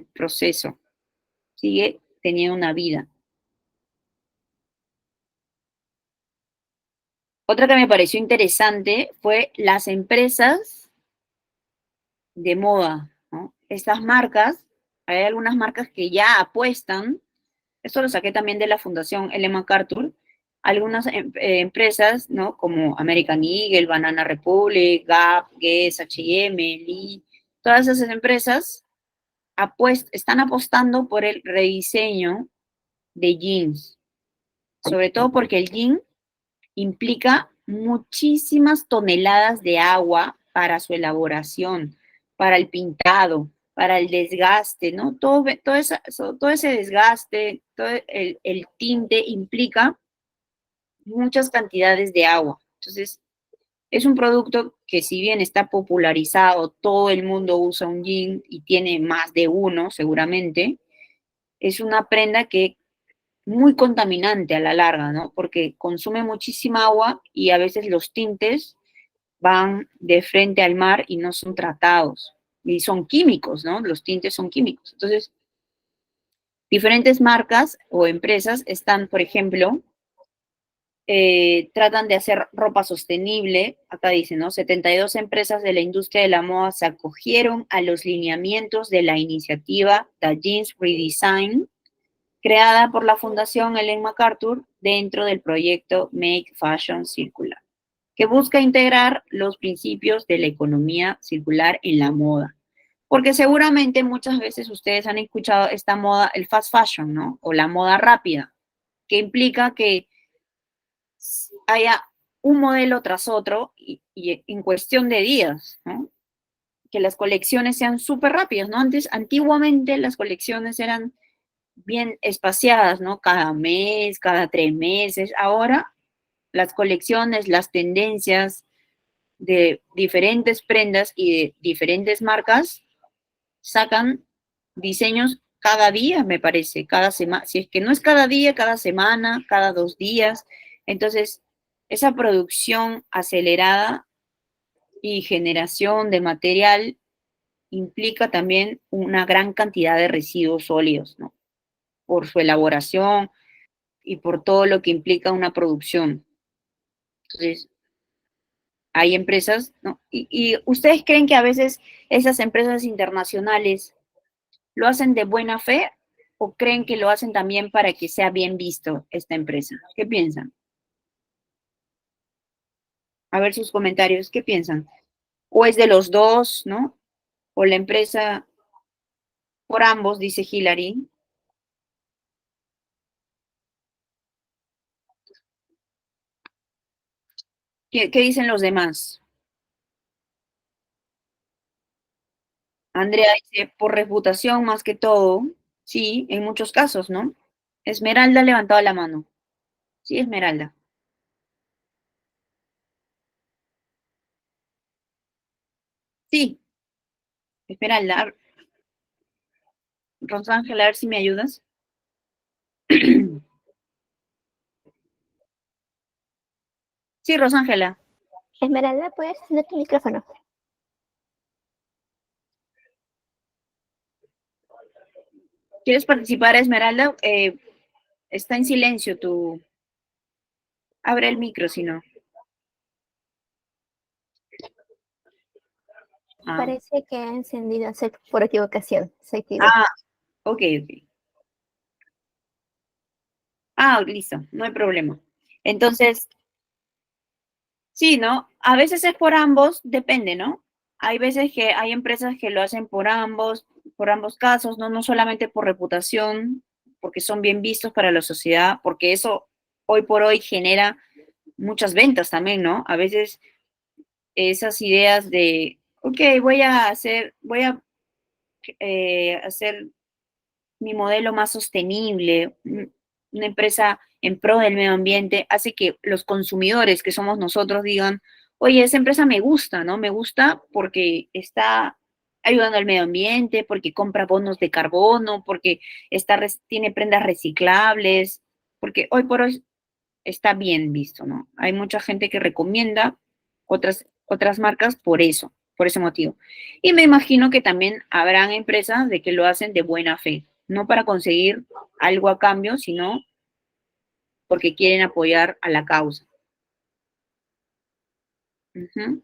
proceso, sigue teniendo una vida. Otra que me pareció interesante fue las empresas de moda, ¿no? Estas marcas, hay algunas marcas que ya apuestan, esto lo saqué también de la Fundación Ellen MacArthur, algunas empresas, ¿no? Como American Eagle, Banana Republic, Gap, Guess, H&M, Lee, todas esas empresas están apostando por el rediseño de jeans, sobre todo porque el jean implica muchísimas toneladas de agua para su elaboración, para el pintado, para el desgaste, ¿no? Todo ese desgaste, todo el tinte implica muchas cantidades de agua. Entonces, es un producto que si bien está popularizado, todo el mundo usa un jean y tiene más de uno seguramente, es una prenda que muy contaminante a la larga, ¿no? Porque consume muchísima agua y a veces los tintes van de frente al mar y no son tratados. Y son químicos, ¿no? Los tintes son químicos. Entonces, diferentes marcas o empresas están, por ejemplo, tratan de hacer ropa sostenible. Acá dice, ¿no? 72 empresas de la industria de la moda se acogieron a los lineamientos de la iniciativa The Jeans Redesign, creada por la Fundación Ellen MacArthur dentro del proyecto Make Fashion Circular, que busca integrar los principios de la economía circular en la moda. Porque seguramente muchas veces ustedes han escuchado esta moda, el fast fashion, ¿no? O la moda rápida, que implica que haya un modelo tras otro y en cuestión de días, ¿no? Que las colecciones sean súper rápidas, ¿no? Antiguamente las colecciones eran bien espaciadas, ¿no? Cada mes, cada 3 meses. Ahora las colecciones, las tendencias de diferentes prendas y de diferentes marcas sacan diseños cada día, me parece, cada semana. Si es que no es cada día, cada semana, cada 2 días. Entonces, esa producción acelerada y generación de material implica también una gran cantidad de residuos sólidos, ¿no? Por su elaboración y por todo lo que implica una producción. Entonces, hay empresas, ¿no? Y ustedes creen que a veces esas empresas internacionales lo hacen de buena fe o creen que lo hacen también para que sea bien visto esta empresa? ¿Qué piensan? A ver sus comentarios, ¿qué piensan? O es de los dos, ¿no? O la empresa por ambos, dice Hillary. ¿Qué dicen los demás? Andrea dice, por reputación más que todo. Sí, en muchos casos, ¿no? Esmeralda ha levantado la mano. Sí, Esmeralda. Sí, Esmeralda. Rosángela, a ver si me ayudas. Sí, Rosángela. Esmeralda, ¿puedes encender tu micrófono? ¿Quieres participar, Esmeralda? Está en silencio tu... Abre el micro, si no. Ah, Parece que ha encendido por equivocación. Se activó. ah, ok, ok. Ah, listo, no hay problema. Entonces, sí, ¿no? A veces es por ambos, depende, ¿no? Hay veces que hay empresas que lo hacen por ambos casos, ¿no? No solamente por reputación, porque son bien vistos para la sociedad, porque eso hoy por hoy genera muchas ventas también, ¿no? A veces esas ideas de, ok, voy a hacer mi modelo más sostenible, una empresa en pro del medio ambiente, hace que los consumidores, que somos nosotros, digan, oye, esa empresa me gusta, ¿no? Me gusta porque está ayudando al medio ambiente, porque compra bonos de carbono, porque tiene prendas reciclables, porque hoy por hoy está bien visto, ¿no? Hay mucha gente que recomienda otras marcas por eso, por ese motivo. Y me imagino que también habrán empresas de que lo hacen de buena fe, no para conseguir algo a cambio, sino porque quieren apoyar a la causa. Ujú.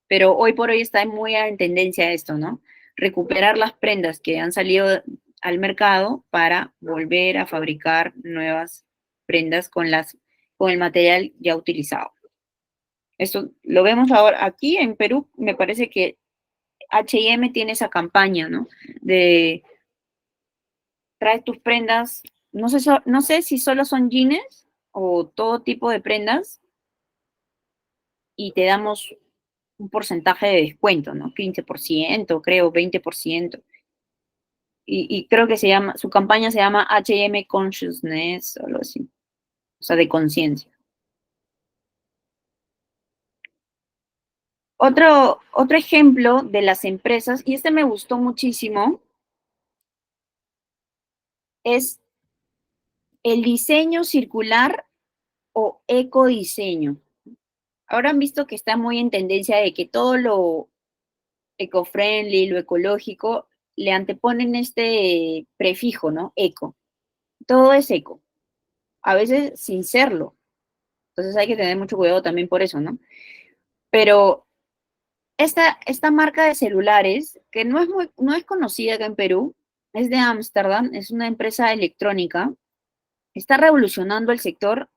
Pero hoy por hoy está muy en tendencia esto, ¿no? Recuperar las prendas que han salido al mercado para volver a fabricar nuevas prendas con el material ya utilizado. Esto lo vemos ahora aquí en Perú, me parece que H&M tiene esa campaña, ¿no? De trae tus prendas, no sé si solo son jeans o todo tipo de prendas y te damos un porcentaje de descuento, ¿no? 15%, creo, 20%. Y creo que su campaña se llama H&M Consciousness o algo así, o sea, de conciencia. Otro ejemplo de las empresas, y este me gustó muchísimo, es el diseño circular o ecodiseño. Ahora han visto que está muy en tendencia de que todo lo eco-friendly, lo ecológico, le anteponen este prefijo, ¿no? Eco. Todo es eco, a veces sin serlo. Entonces hay que tener mucho cuidado también por eso, ¿no? Pero esta marca de celulares, que no es conocida acá en Perú, es de Ámsterdam, es una empresa electrónica, está revolucionando el sector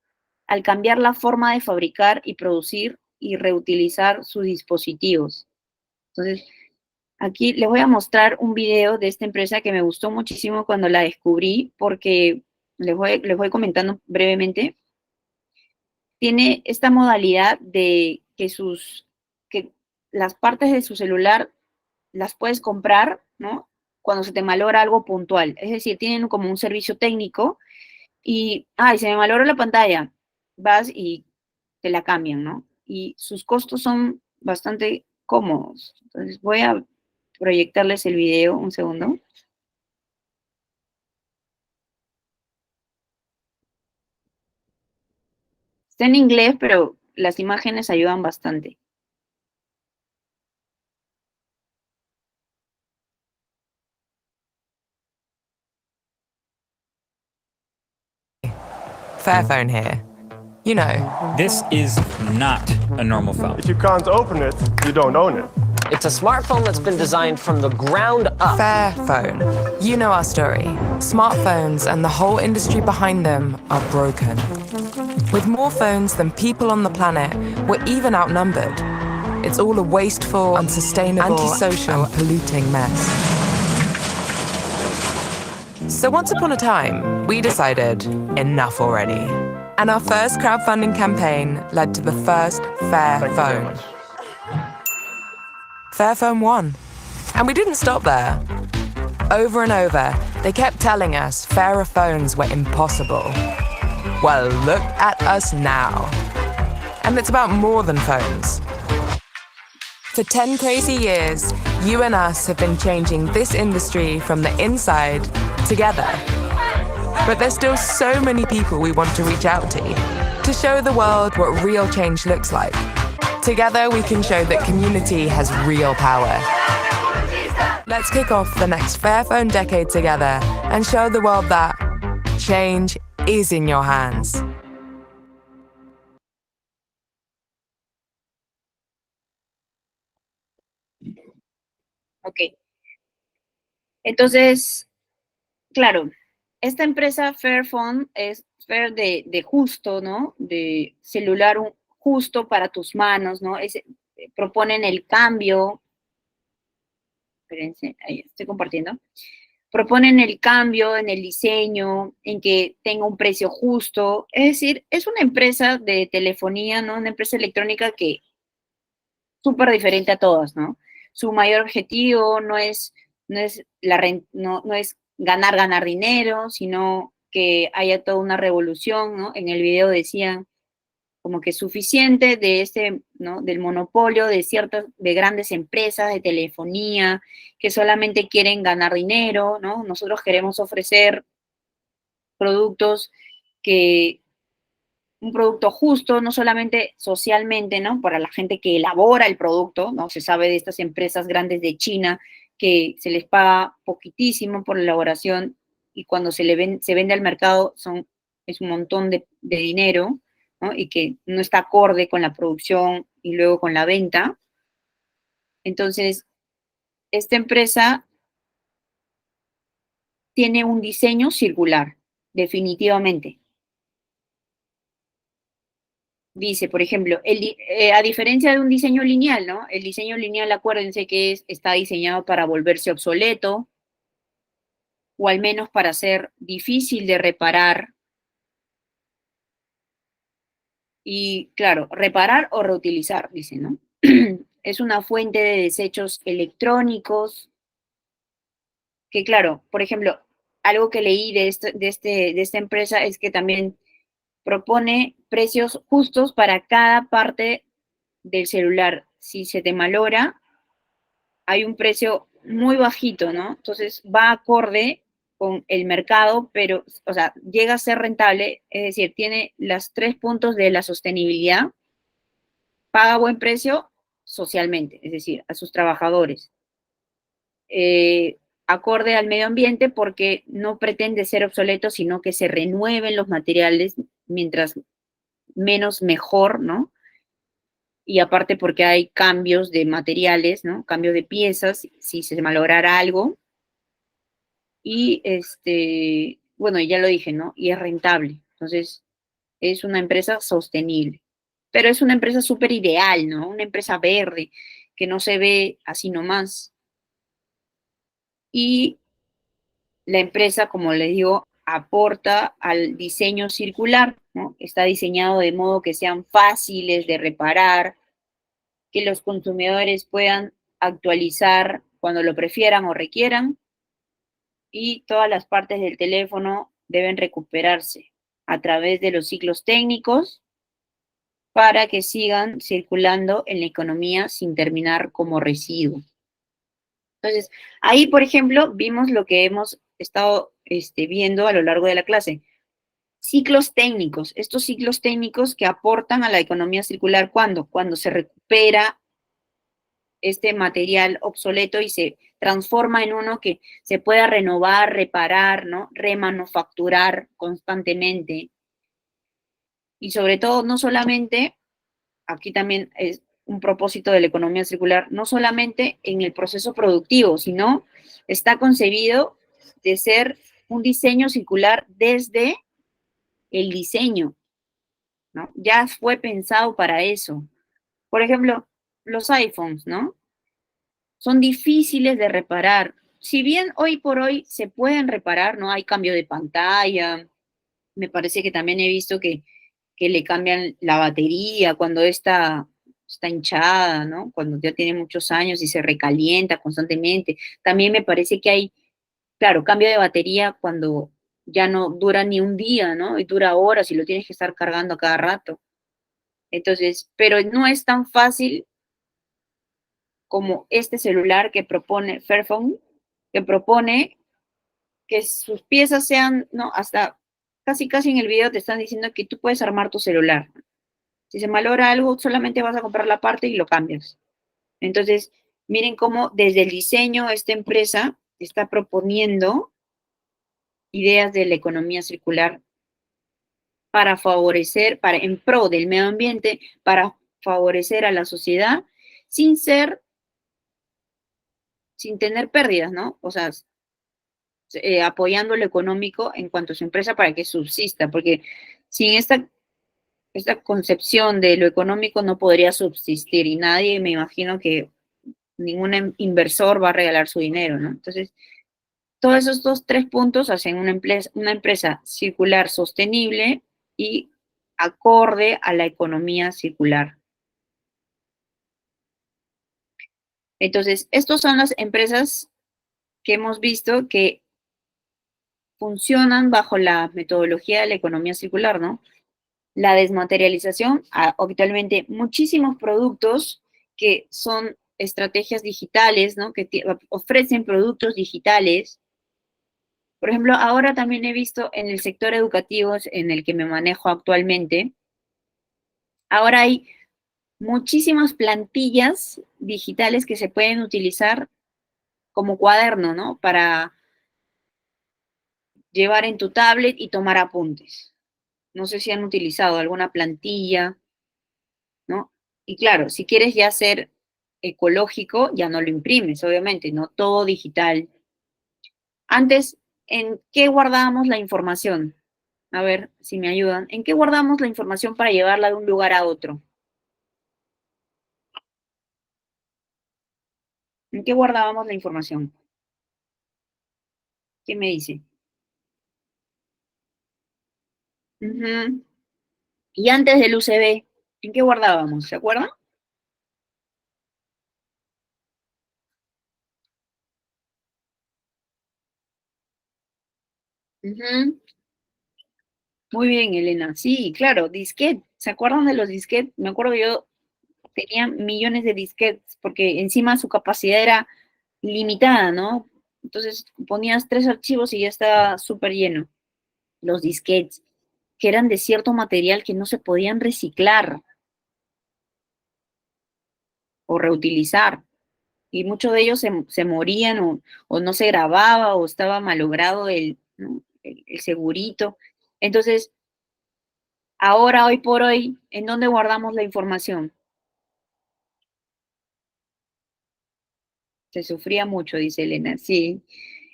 al cambiar la forma de fabricar y producir y reutilizar sus dispositivos. Entonces, aquí les voy a mostrar un video de esta empresa que me gustó muchísimo cuando la descubrí, porque les voy comentando brevemente. Tiene esta modalidad de que las partes de su celular las puedes comprar, ¿no? Cuando se te malogra algo puntual. Es decir, tienen como un servicio técnico y, ay, se me malogró la pantalla, vas y te la cambian, ¿no? Y sus costos son bastante cómodos. Entonces voy a proyectarles el video, un segundo. Está en inglés, pero las imágenes ayudan bastante. Fairphone here. You know. This is not a normal phone. If you can't open it, you don't own it. It's a smartphone that's been designed from the ground up. Fairphone. You know our story. Smartphones and the whole industry behind them are broken. With more phones than people on the planet, we're even outnumbered. It's all a wasteful, unsustainable, antisocial, and polluting mess. So once upon a time, we decided enough already. And our first crowdfunding campaign led to the first Fairphone. Fairphone won. And we didn't stop there. Over and over, they kept telling us fairer phones were impossible. Well, look at us now. And it's about more than phones. For 10 crazy years, you and us have been changing this industry from the inside together. But there's still so many people we want to reach out to show the world what real change looks like. Together, we can show that community has real power. Let's kick off the next Fairphone decade together and show the world that change is in your hands. Ok. Entonces, claro, esta empresa Fairphone es Fair de justo, ¿no? De celular justo para tus manos, ¿no? Proponen el cambio. Espérense, ahí estoy compartiendo. Proponen el cambio en el diseño, en que tenga un precio justo. Es decir, es una empresa de telefonía, ¿no? Una empresa electrónica que súper diferente a todas, ¿no? Su mayor objetivo no es ganar dinero, sino que haya toda una revolución, ¿no? En el video decían como que suficiente de ¿no? Del monopolio de grandes empresas de telefonía que solamente quieren ganar dinero, ¿no? Nosotros queremos ofrecer productos un producto justo, no solamente socialmente, ¿no? Para la gente que elabora el producto, ¿no? Se sabe de estas empresas grandes de China que se les paga poquitísimo por la elaboración y cuando se vende al mercado es un montón de dinero, ¿no? Y que no está acorde con la producción y luego con la venta. Entonces, esta empresa tiene un diseño circular, definitivamente. Dice, por ejemplo, a diferencia de un diseño lineal, ¿no? El diseño lineal, acuérdense que está diseñado para volverse obsoleto, o al menos para ser difícil de reparar. Y claro, reparar o reutilizar, dice, ¿no? Es una fuente de desechos electrónicos, que claro, por ejemplo, algo que leí de esta empresa es que también propone precios justos para cada parte del celular. Si se te malogra, hay un precio muy bajito, ¿no? Entonces va acorde con el mercado, pero, o sea, llega a ser rentable, es decir, tiene los 3 puntos de la sostenibilidad, paga buen precio socialmente, es decir, a sus trabajadores. Acorde al medio ambiente porque no pretende ser obsoleto, sino que se renueven los materiales mientras menos mejor, ¿no? Y aparte porque hay cambios de materiales, ¿no? Cambios de piezas, si se malograra algo. Y bueno, ya lo dije, ¿no? Y es rentable. Entonces, es una empresa sostenible. Pero es una empresa súper ideal, ¿no? Una empresa verde, que no se ve así nomás. Y la empresa, como les digo, aporta al diseño circular, ¿no? Está diseñado de modo que sean fáciles de reparar, que los consumidores puedan actualizar cuando lo prefieran o requieran, y todas las partes del teléfono deben recuperarse a través de los ciclos técnicos para que sigan circulando en la economía sin terminar como residuo. Entonces, ahí, por ejemplo, vimos lo que hemos estado viendo a lo largo de la clase. ciclos técnicos, estos ciclos técnicos que aportan a la economía circular, ¿cuándo? Cuando se recupera este material obsoleto y se transforma en uno que se pueda renovar, reparar, ¿no? Remanufacturar constantemente. Y sobre todo, no solamente, aquí también es un propósito de la economía circular, no solamente en el proceso productivo, sino está concebido de ser un diseño circular desde el diseño, ¿no? Ya fue pensado para eso. Por ejemplo, los iPhones, ¿no? Son difíciles de reparar. Si bien hoy por hoy se pueden reparar, ¿no? Hay cambio de pantalla, me parece que también he visto que le cambian la batería cuando está hinchada, ¿no? Cuando ya tiene muchos años y se recalienta constantemente. También me parece que hay, claro, cambio de batería cuando ya no dura ni un día, ¿no? Y dura horas y lo tienes que estar cargando a cada rato. Entonces, pero no es tan fácil como este celular que propone Fairphone, que propone que sus piezas sean, ¿no? Hasta casi en el video te están diciendo que tú puedes armar tu celular. Si se malogra algo, solamente vas a comprar la parte y lo cambias. Entonces, miren cómo desde el diseño esta empresa está proponiendo ideas de la economía circular para favorecer, en pro del medio ambiente, para favorecer a la sociedad sin sin tener pérdidas, ¿no? O sea, apoyando lo económico en cuanto a su empresa para que subsista, porque sin esta concepción de lo económico no podría subsistir y nadie, me imagino que ningún inversor va a regalar su dinero, ¿no? Entonces, todos esos tres puntos hacen una empresa circular sostenible y acorde a la economía circular. Entonces, estas son las empresas que hemos visto que funcionan bajo la metodología de la economía circular, ¿no? La desmaterialización, actualmente muchísimos productos que son estrategias digitales, ¿no? Que ofrecen productos digitales. Por ejemplo, ahora también he visto en el sector educativo en el que me manejo actualmente, ahora hay muchísimas plantillas digitales que se pueden utilizar como cuaderno, ¿no? Para llevar en tu tablet y tomar apuntes. No sé si han utilizado alguna plantilla, ¿no? Y claro, si quieres ya ser ecológico, ya no lo imprimes, obviamente, no todo digital. Antes, ¿en qué guardábamos la información? A ver si me ayudan. ¿En qué guardamos la información para llevarla de un lugar a otro? ¿En qué guardábamos la información? ¿Qué me dice? Ujú. Y antes del UCB, ¿en qué guardábamos? ¿Se acuerdan? Ujú. Muy bien, Elena. Sí, claro, disquete. ¿Se acuerdan de los disquetes? Me acuerdo que yo tenía millones de disquetes porque encima su capacidad era limitada, ¿no? Entonces ponías 3 archivos y ya estaba súper lleno. Los disquetes, que eran de cierto material que no se podían reciclar o reutilizar. Y muchos de ellos se morían o no se grababa o estaba malogrado ¿no? El segurito. Entonces, ahora, hoy por hoy, ¿en dónde guardamos la información? Se sufría mucho, dice Elena. Sí.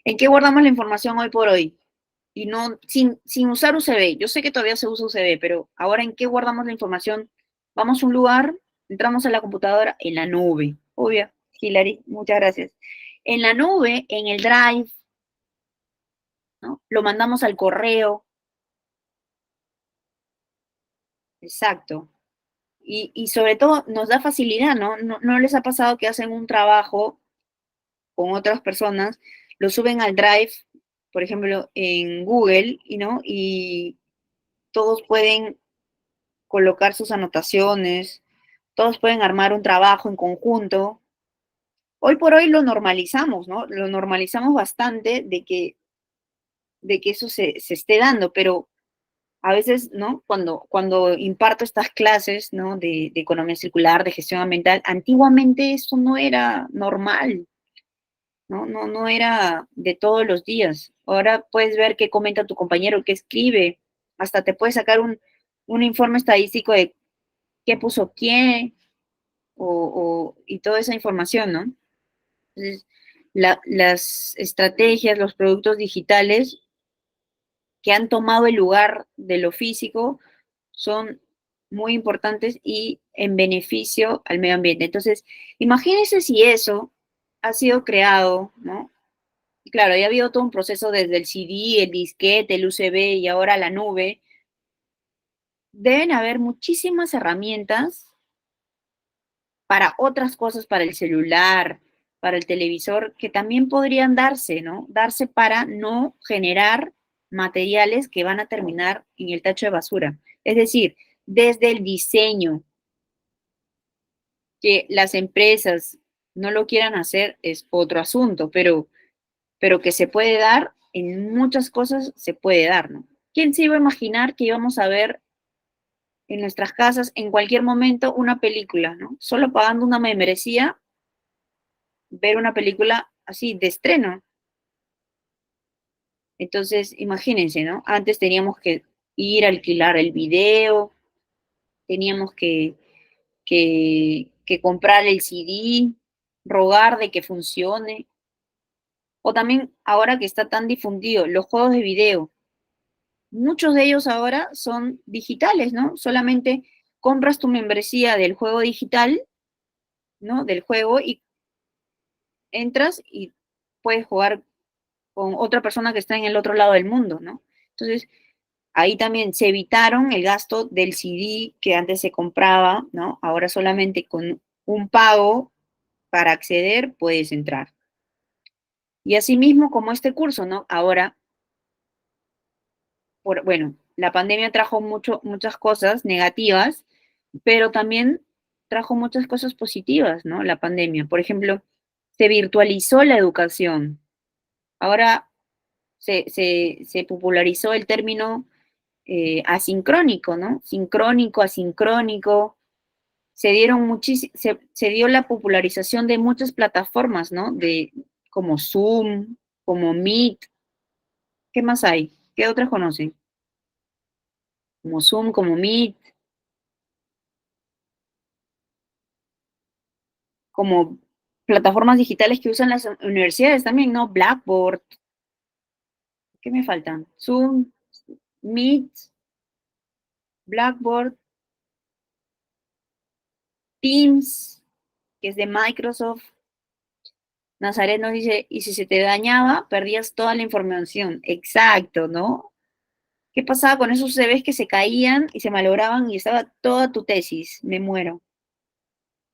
¿En qué guardamos la información hoy por hoy? Y no, sin usar UCB. Yo sé que todavía se usa UCB, pero ahora ¿en qué guardamos la información? Vamos a un lugar, entramos a la computadora, en la nube. Obvio, Hilary, muchas gracias. En la nube, en el Drive, ¿no? Lo mandamos al correo. Exacto. Y sobre todo nos da facilidad, ¿no? ¿No les ha pasado que hacen un trabajo con otras personas, lo suben al Drive, por ejemplo, en Google, ¿no? Y todos pueden colocar sus anotaciones, todos pueden armar un trabajo en conjunto. Hoy por hoy lo normalizamos, ¿no? Lo normalizamos bastante de que eso se esté dando, pero a veces, ¿no? Cuando imparto estas clases, ¿no? De economía circular, de gestión ambiental, antiguamente eso no era normal, ¿no? No era de todos los días. Ahora puedes ver qué comenta tu compañero, qué escribe, hasta te puedes sacar un informe estadístico de qué puso quién y toda esa información, ¿no? Entonces, las estrategias, los productos digitales que han tomado el lugar de lo físico son muy importantes y en beneficio al medio ambiente. Entonces, imagínense si eso ha sido creado, ¿no? Y claro, ya ha habido todo un proceso desde el CD, el disquete, el USB y ahora la nube. Deben haber muchísimas herramientas para otras cosas, para el celular, para el televisor, que también podrían darse, ¿no? Darse para no generar materiales que van a terminar en el tacho de basura. Es decir, desde el diseño, que las empresas no lo quieran hacer es otro asunto, pero que se puede dar, en muchas cosas se puede dar, ¿no? ¿Quién se iba a imaginar que íbamos a ver en nuestras casas en cualquier momento una película, ¿no? Solo pagando una membresía, ver una película así de estreno. Entonces, imagínense, ¿no? Antes teníamos que ir a alquilar el video, teníamos que comprar el CD, rogar de que funcione. O también ahora que está tan difundido, los juegos de video. Muchos de ellos ahora son digitales, ¿no? Solamente compras tu membresía del juego digital, ¿no? Del juego y entras y puedes jugar con otra persona que está en el otro lado del mundo, ¿no? Entonces, ahí también se evitaron el gasto del CD que antes se compraba, ¿no? Ahora solamente con un pago para acceder puedes entrar. Y asimismo como este curso, ¿no? Ahora, bueno, la pandemia trajo muchas cosas negativas, pero también trajo muchas cosas positivas, ¿no? La pandemia. Por ejemplo, se virtualizó la educación. Ahora se popularizó el término asincrónico, ¿no? Sincrónico, asincrónico. Se dio la popularización de muchas plataformas, ¿no? Como Zoom, como Meet. ¿Qué más hay? ¿Qué otras conocen? Como Zoom, como Meet, como plataformas digitales que usan las universidades también, ¿no? Blackboard. ¿Qué me faltan? Zoom, Meet, Blackboard, Teams, que es de Microsoft. Nazaret nos dice, y si se te dañaba, perdías toda la información. Exacto, ¿no? ¿Qué pasaba con esos CVs que se caían y se malograban y estaba toda tu tesis? Me muero.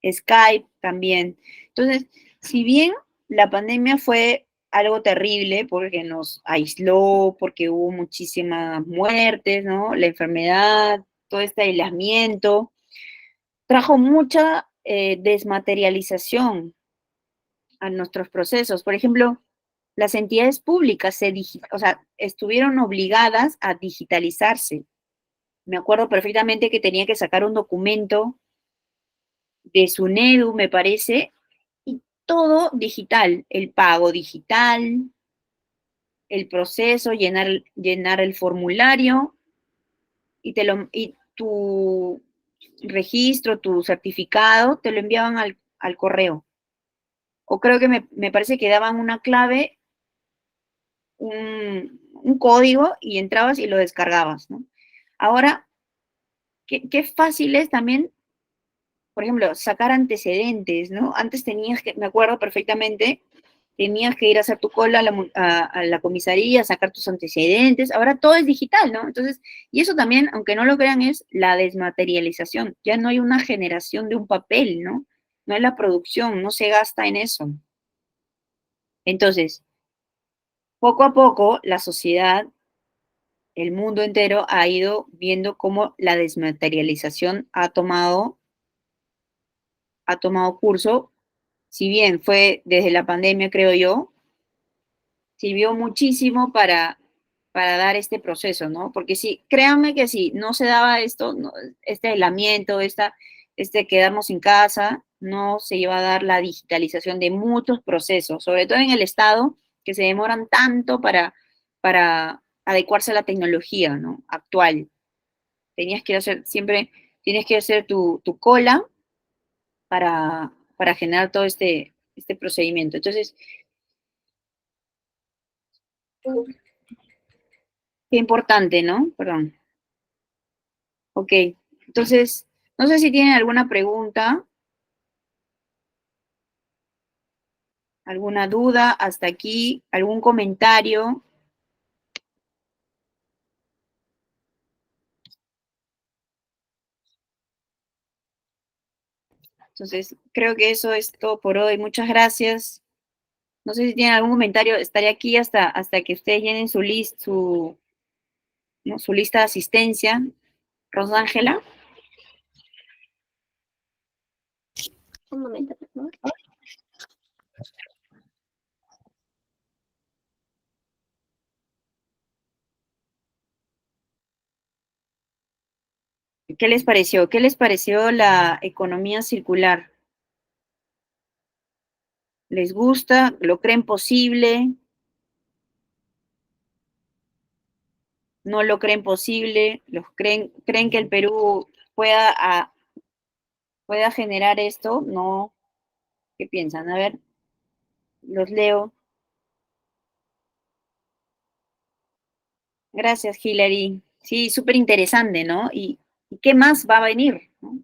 Skype también. Entonces, si bien la pandemia fue algo terrible porque nos aisló, porque hubo muchísimas muertes, ¿no? La enfermedad, todo este aislamiento, trajo mucha desmaterialización a nuestros procesos. Por ejemplo, las entidades públicas o sea, estuvieron obligadas a digitalizarse. Me acuerdo perfectamente que tenía que sacar un documento de SUNEDU, me parece, y todo digital, el pago digital, el proceso, llenar el formulario y tu registro, tu certificado, te lo enviaban al correo. O creo que me parece que daban una clave, un código y entrabas y lo descargabas, ¿no? Ahora, qué fácil es también, por ejemplo, sacar antecedentes, ¿no? Antes tenías que, me acuerdo perfectamente, tenías que ir a hacer tu cola a la comisaría, sacar tus antecedentes, ahora todo es digital, ¿no? Entonces, y eso también, aunque no lo crean, es la desmaterialización. Ya no hay una generación de un papel, ¿no? No hay la producción, no se gasta en eso. Entonces, poco a poco, la sociedad, el mundo entero ha ido viendo cómo la desmaterialización ha tomado curso, si bien fue desde la pandemia, creo yo, sirvió muchísimo para para dar este proceso, ¿no? Porque si, créanme que si no se daba esto, este aislamiento, este quedarnos en casa, no se iba a dar la digitalización de muchos procesos, sobre todo en el Estado, que se demoran tanto para adecuarse a la tecnología, ¿no? Actual. Tenías que hacer siempre, tienes que hacer tu cola para generar todo este procedimiento. Entonces, qué importante, ¿no? Perdón. Ok, entonces, no sé si tienen alguna pregunta, alguna duda hasta aquí, algún comentario. Entonces, creo que eso es todo por hoy. Muchas gracias. No sé si tienen algún comentario. Estaré aquí hasta que ustedes llenen ¿no? su lista de asistencia. Rosángela. Un momento, por favor. ¿Qué les pareció? ¿Qué les pareció la economía circular? ¿Les gusta? ¿Lo creen posible? ¿No lo creen posible? ¿Creen que el Perú pueda generar esto? No. ¿Qué piensan? A ver, los leo. Gracias, Hilary. Sí, súper interesante, ¿no? ¿Y qué más va a venir? ¿No?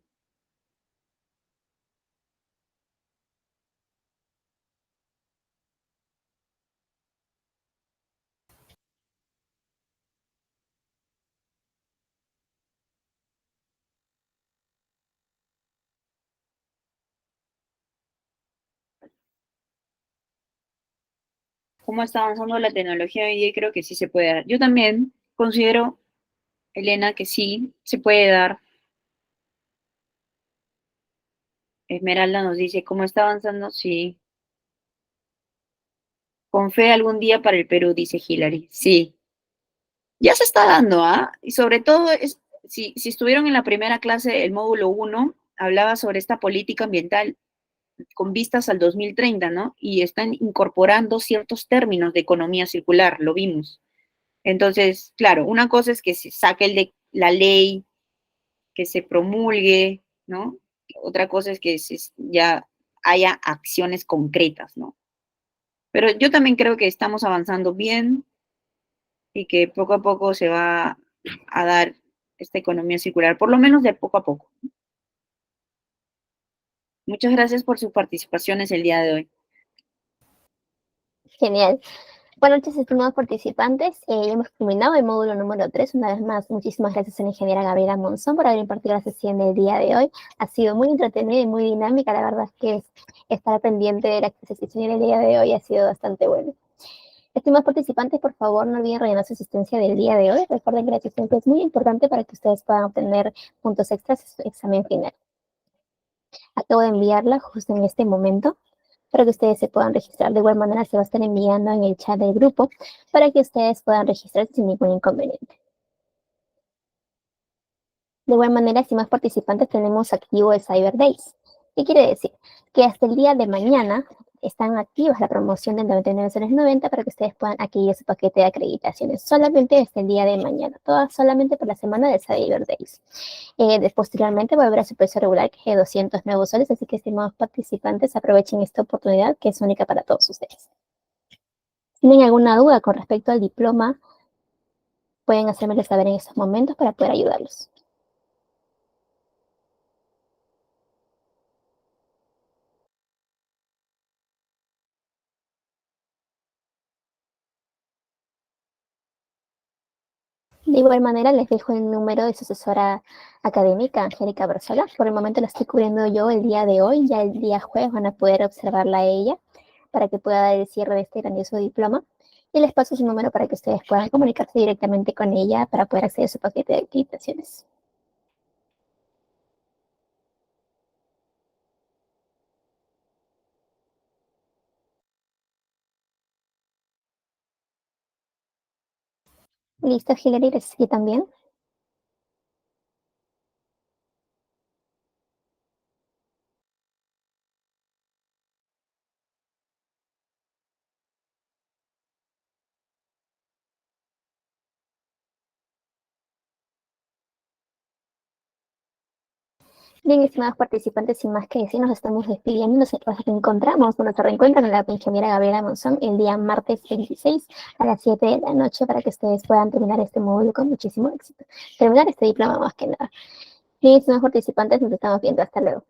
¿Cómo está avanzando la tecnología hoy día? Creo que sí se puede dar. Yo también considero, Elena, que sí se puede dar. Esmeralda nos dice, ¿cómo está avanzando? Sí. Con fe algún día para el Perú, dice Hilary. Sí. Ya se está dando, ¿ah? Y sobre todo, si estuvieron en la primera clase, el módulo uno hablaba sobre esta política ambiental con vistas al 2030, ¿no? Y están incorporando ciertos términos de economía circular, lo vimos. Entonces, claro, una cosa es que se saque la ley, que se promulgue, ¿no? Otra cosa es que ya haya acciones concretas, ¿no? Pero yo también creo que estamos avanzando bien y que poco a poco se va a dar esta economía circular, por lo menos de poco a poco. Muchas gracias por sus participaciones el día de hoy. Genial. Buenas noches, estimados participantes. Ya hemos culminado el módulo número 3. Una vez más, muchísimas gracias a la ingeniera Gabriela Monzón por haber impartido la sesión del día de hoy. Ha sido muy entretenida y muy dinámica. La verdad es que estar pendiente de la sesión del día de hoy ha sido bastante bueno. Estimados participantes, por favor, no olviden rellenar su asistencia del día de hoy. Recuerden que la asistencia es muy importante para que ustedes puedan obtener puntos extras en su examen final. Acabo de enviarla justo en este momento para que ustedes se puedan registrar. De igual manera, se va a estar enviando en el chat del grupo para que ustedes puedan registrarse sin ningún inconveniente. De igual manera, si más participantes tenemos activo el Cyber Days. ¿Qué quiere decir? Que hasta el día de mañana están activas la promoción del 99,90 para que ustedes puedan adquirir su paquete de acreditaciones. Solamente hasta el día de mañana. Todas solamente por la semana del Cyber Days. Posteriormente volverá a su precio regular, que es de 200 nuevos soles. Así que, estimados participantes, aprovechen esta oportunidad que es única para todos ustedes. Si tienen alguna duda con respecto al diploma, pueden hacérmelo saber en estos momentos para poder ayudarlos. De igual manera, les dejo el número de su asesora académica, Angélica Berzola. Por el momento la estoy cubriendo yo el día de hoy. Ya el día jueves van a poder observarla a ella para que pueda dar el cierre de este grandioso diploma. Y les paso su número para que ustedes puedan comunicarse directamente con ella para poder acceder a su paquete de acreditaciones. Listo, Hilary, gracias a ti también. Bien, estimados participantes, sin más que decir, nos estamos despidiendo. Nos reencontramos, nuestro reencuentro con la ingeniera Gabriela Monzón el día martes 26 a las 7 de la noche para que ustedes puedan terminar este módulo con muchísimo éxito. Terminar este diploma más que nada. Bien, estimados participantes, nos estamos viendo. Hasta luego.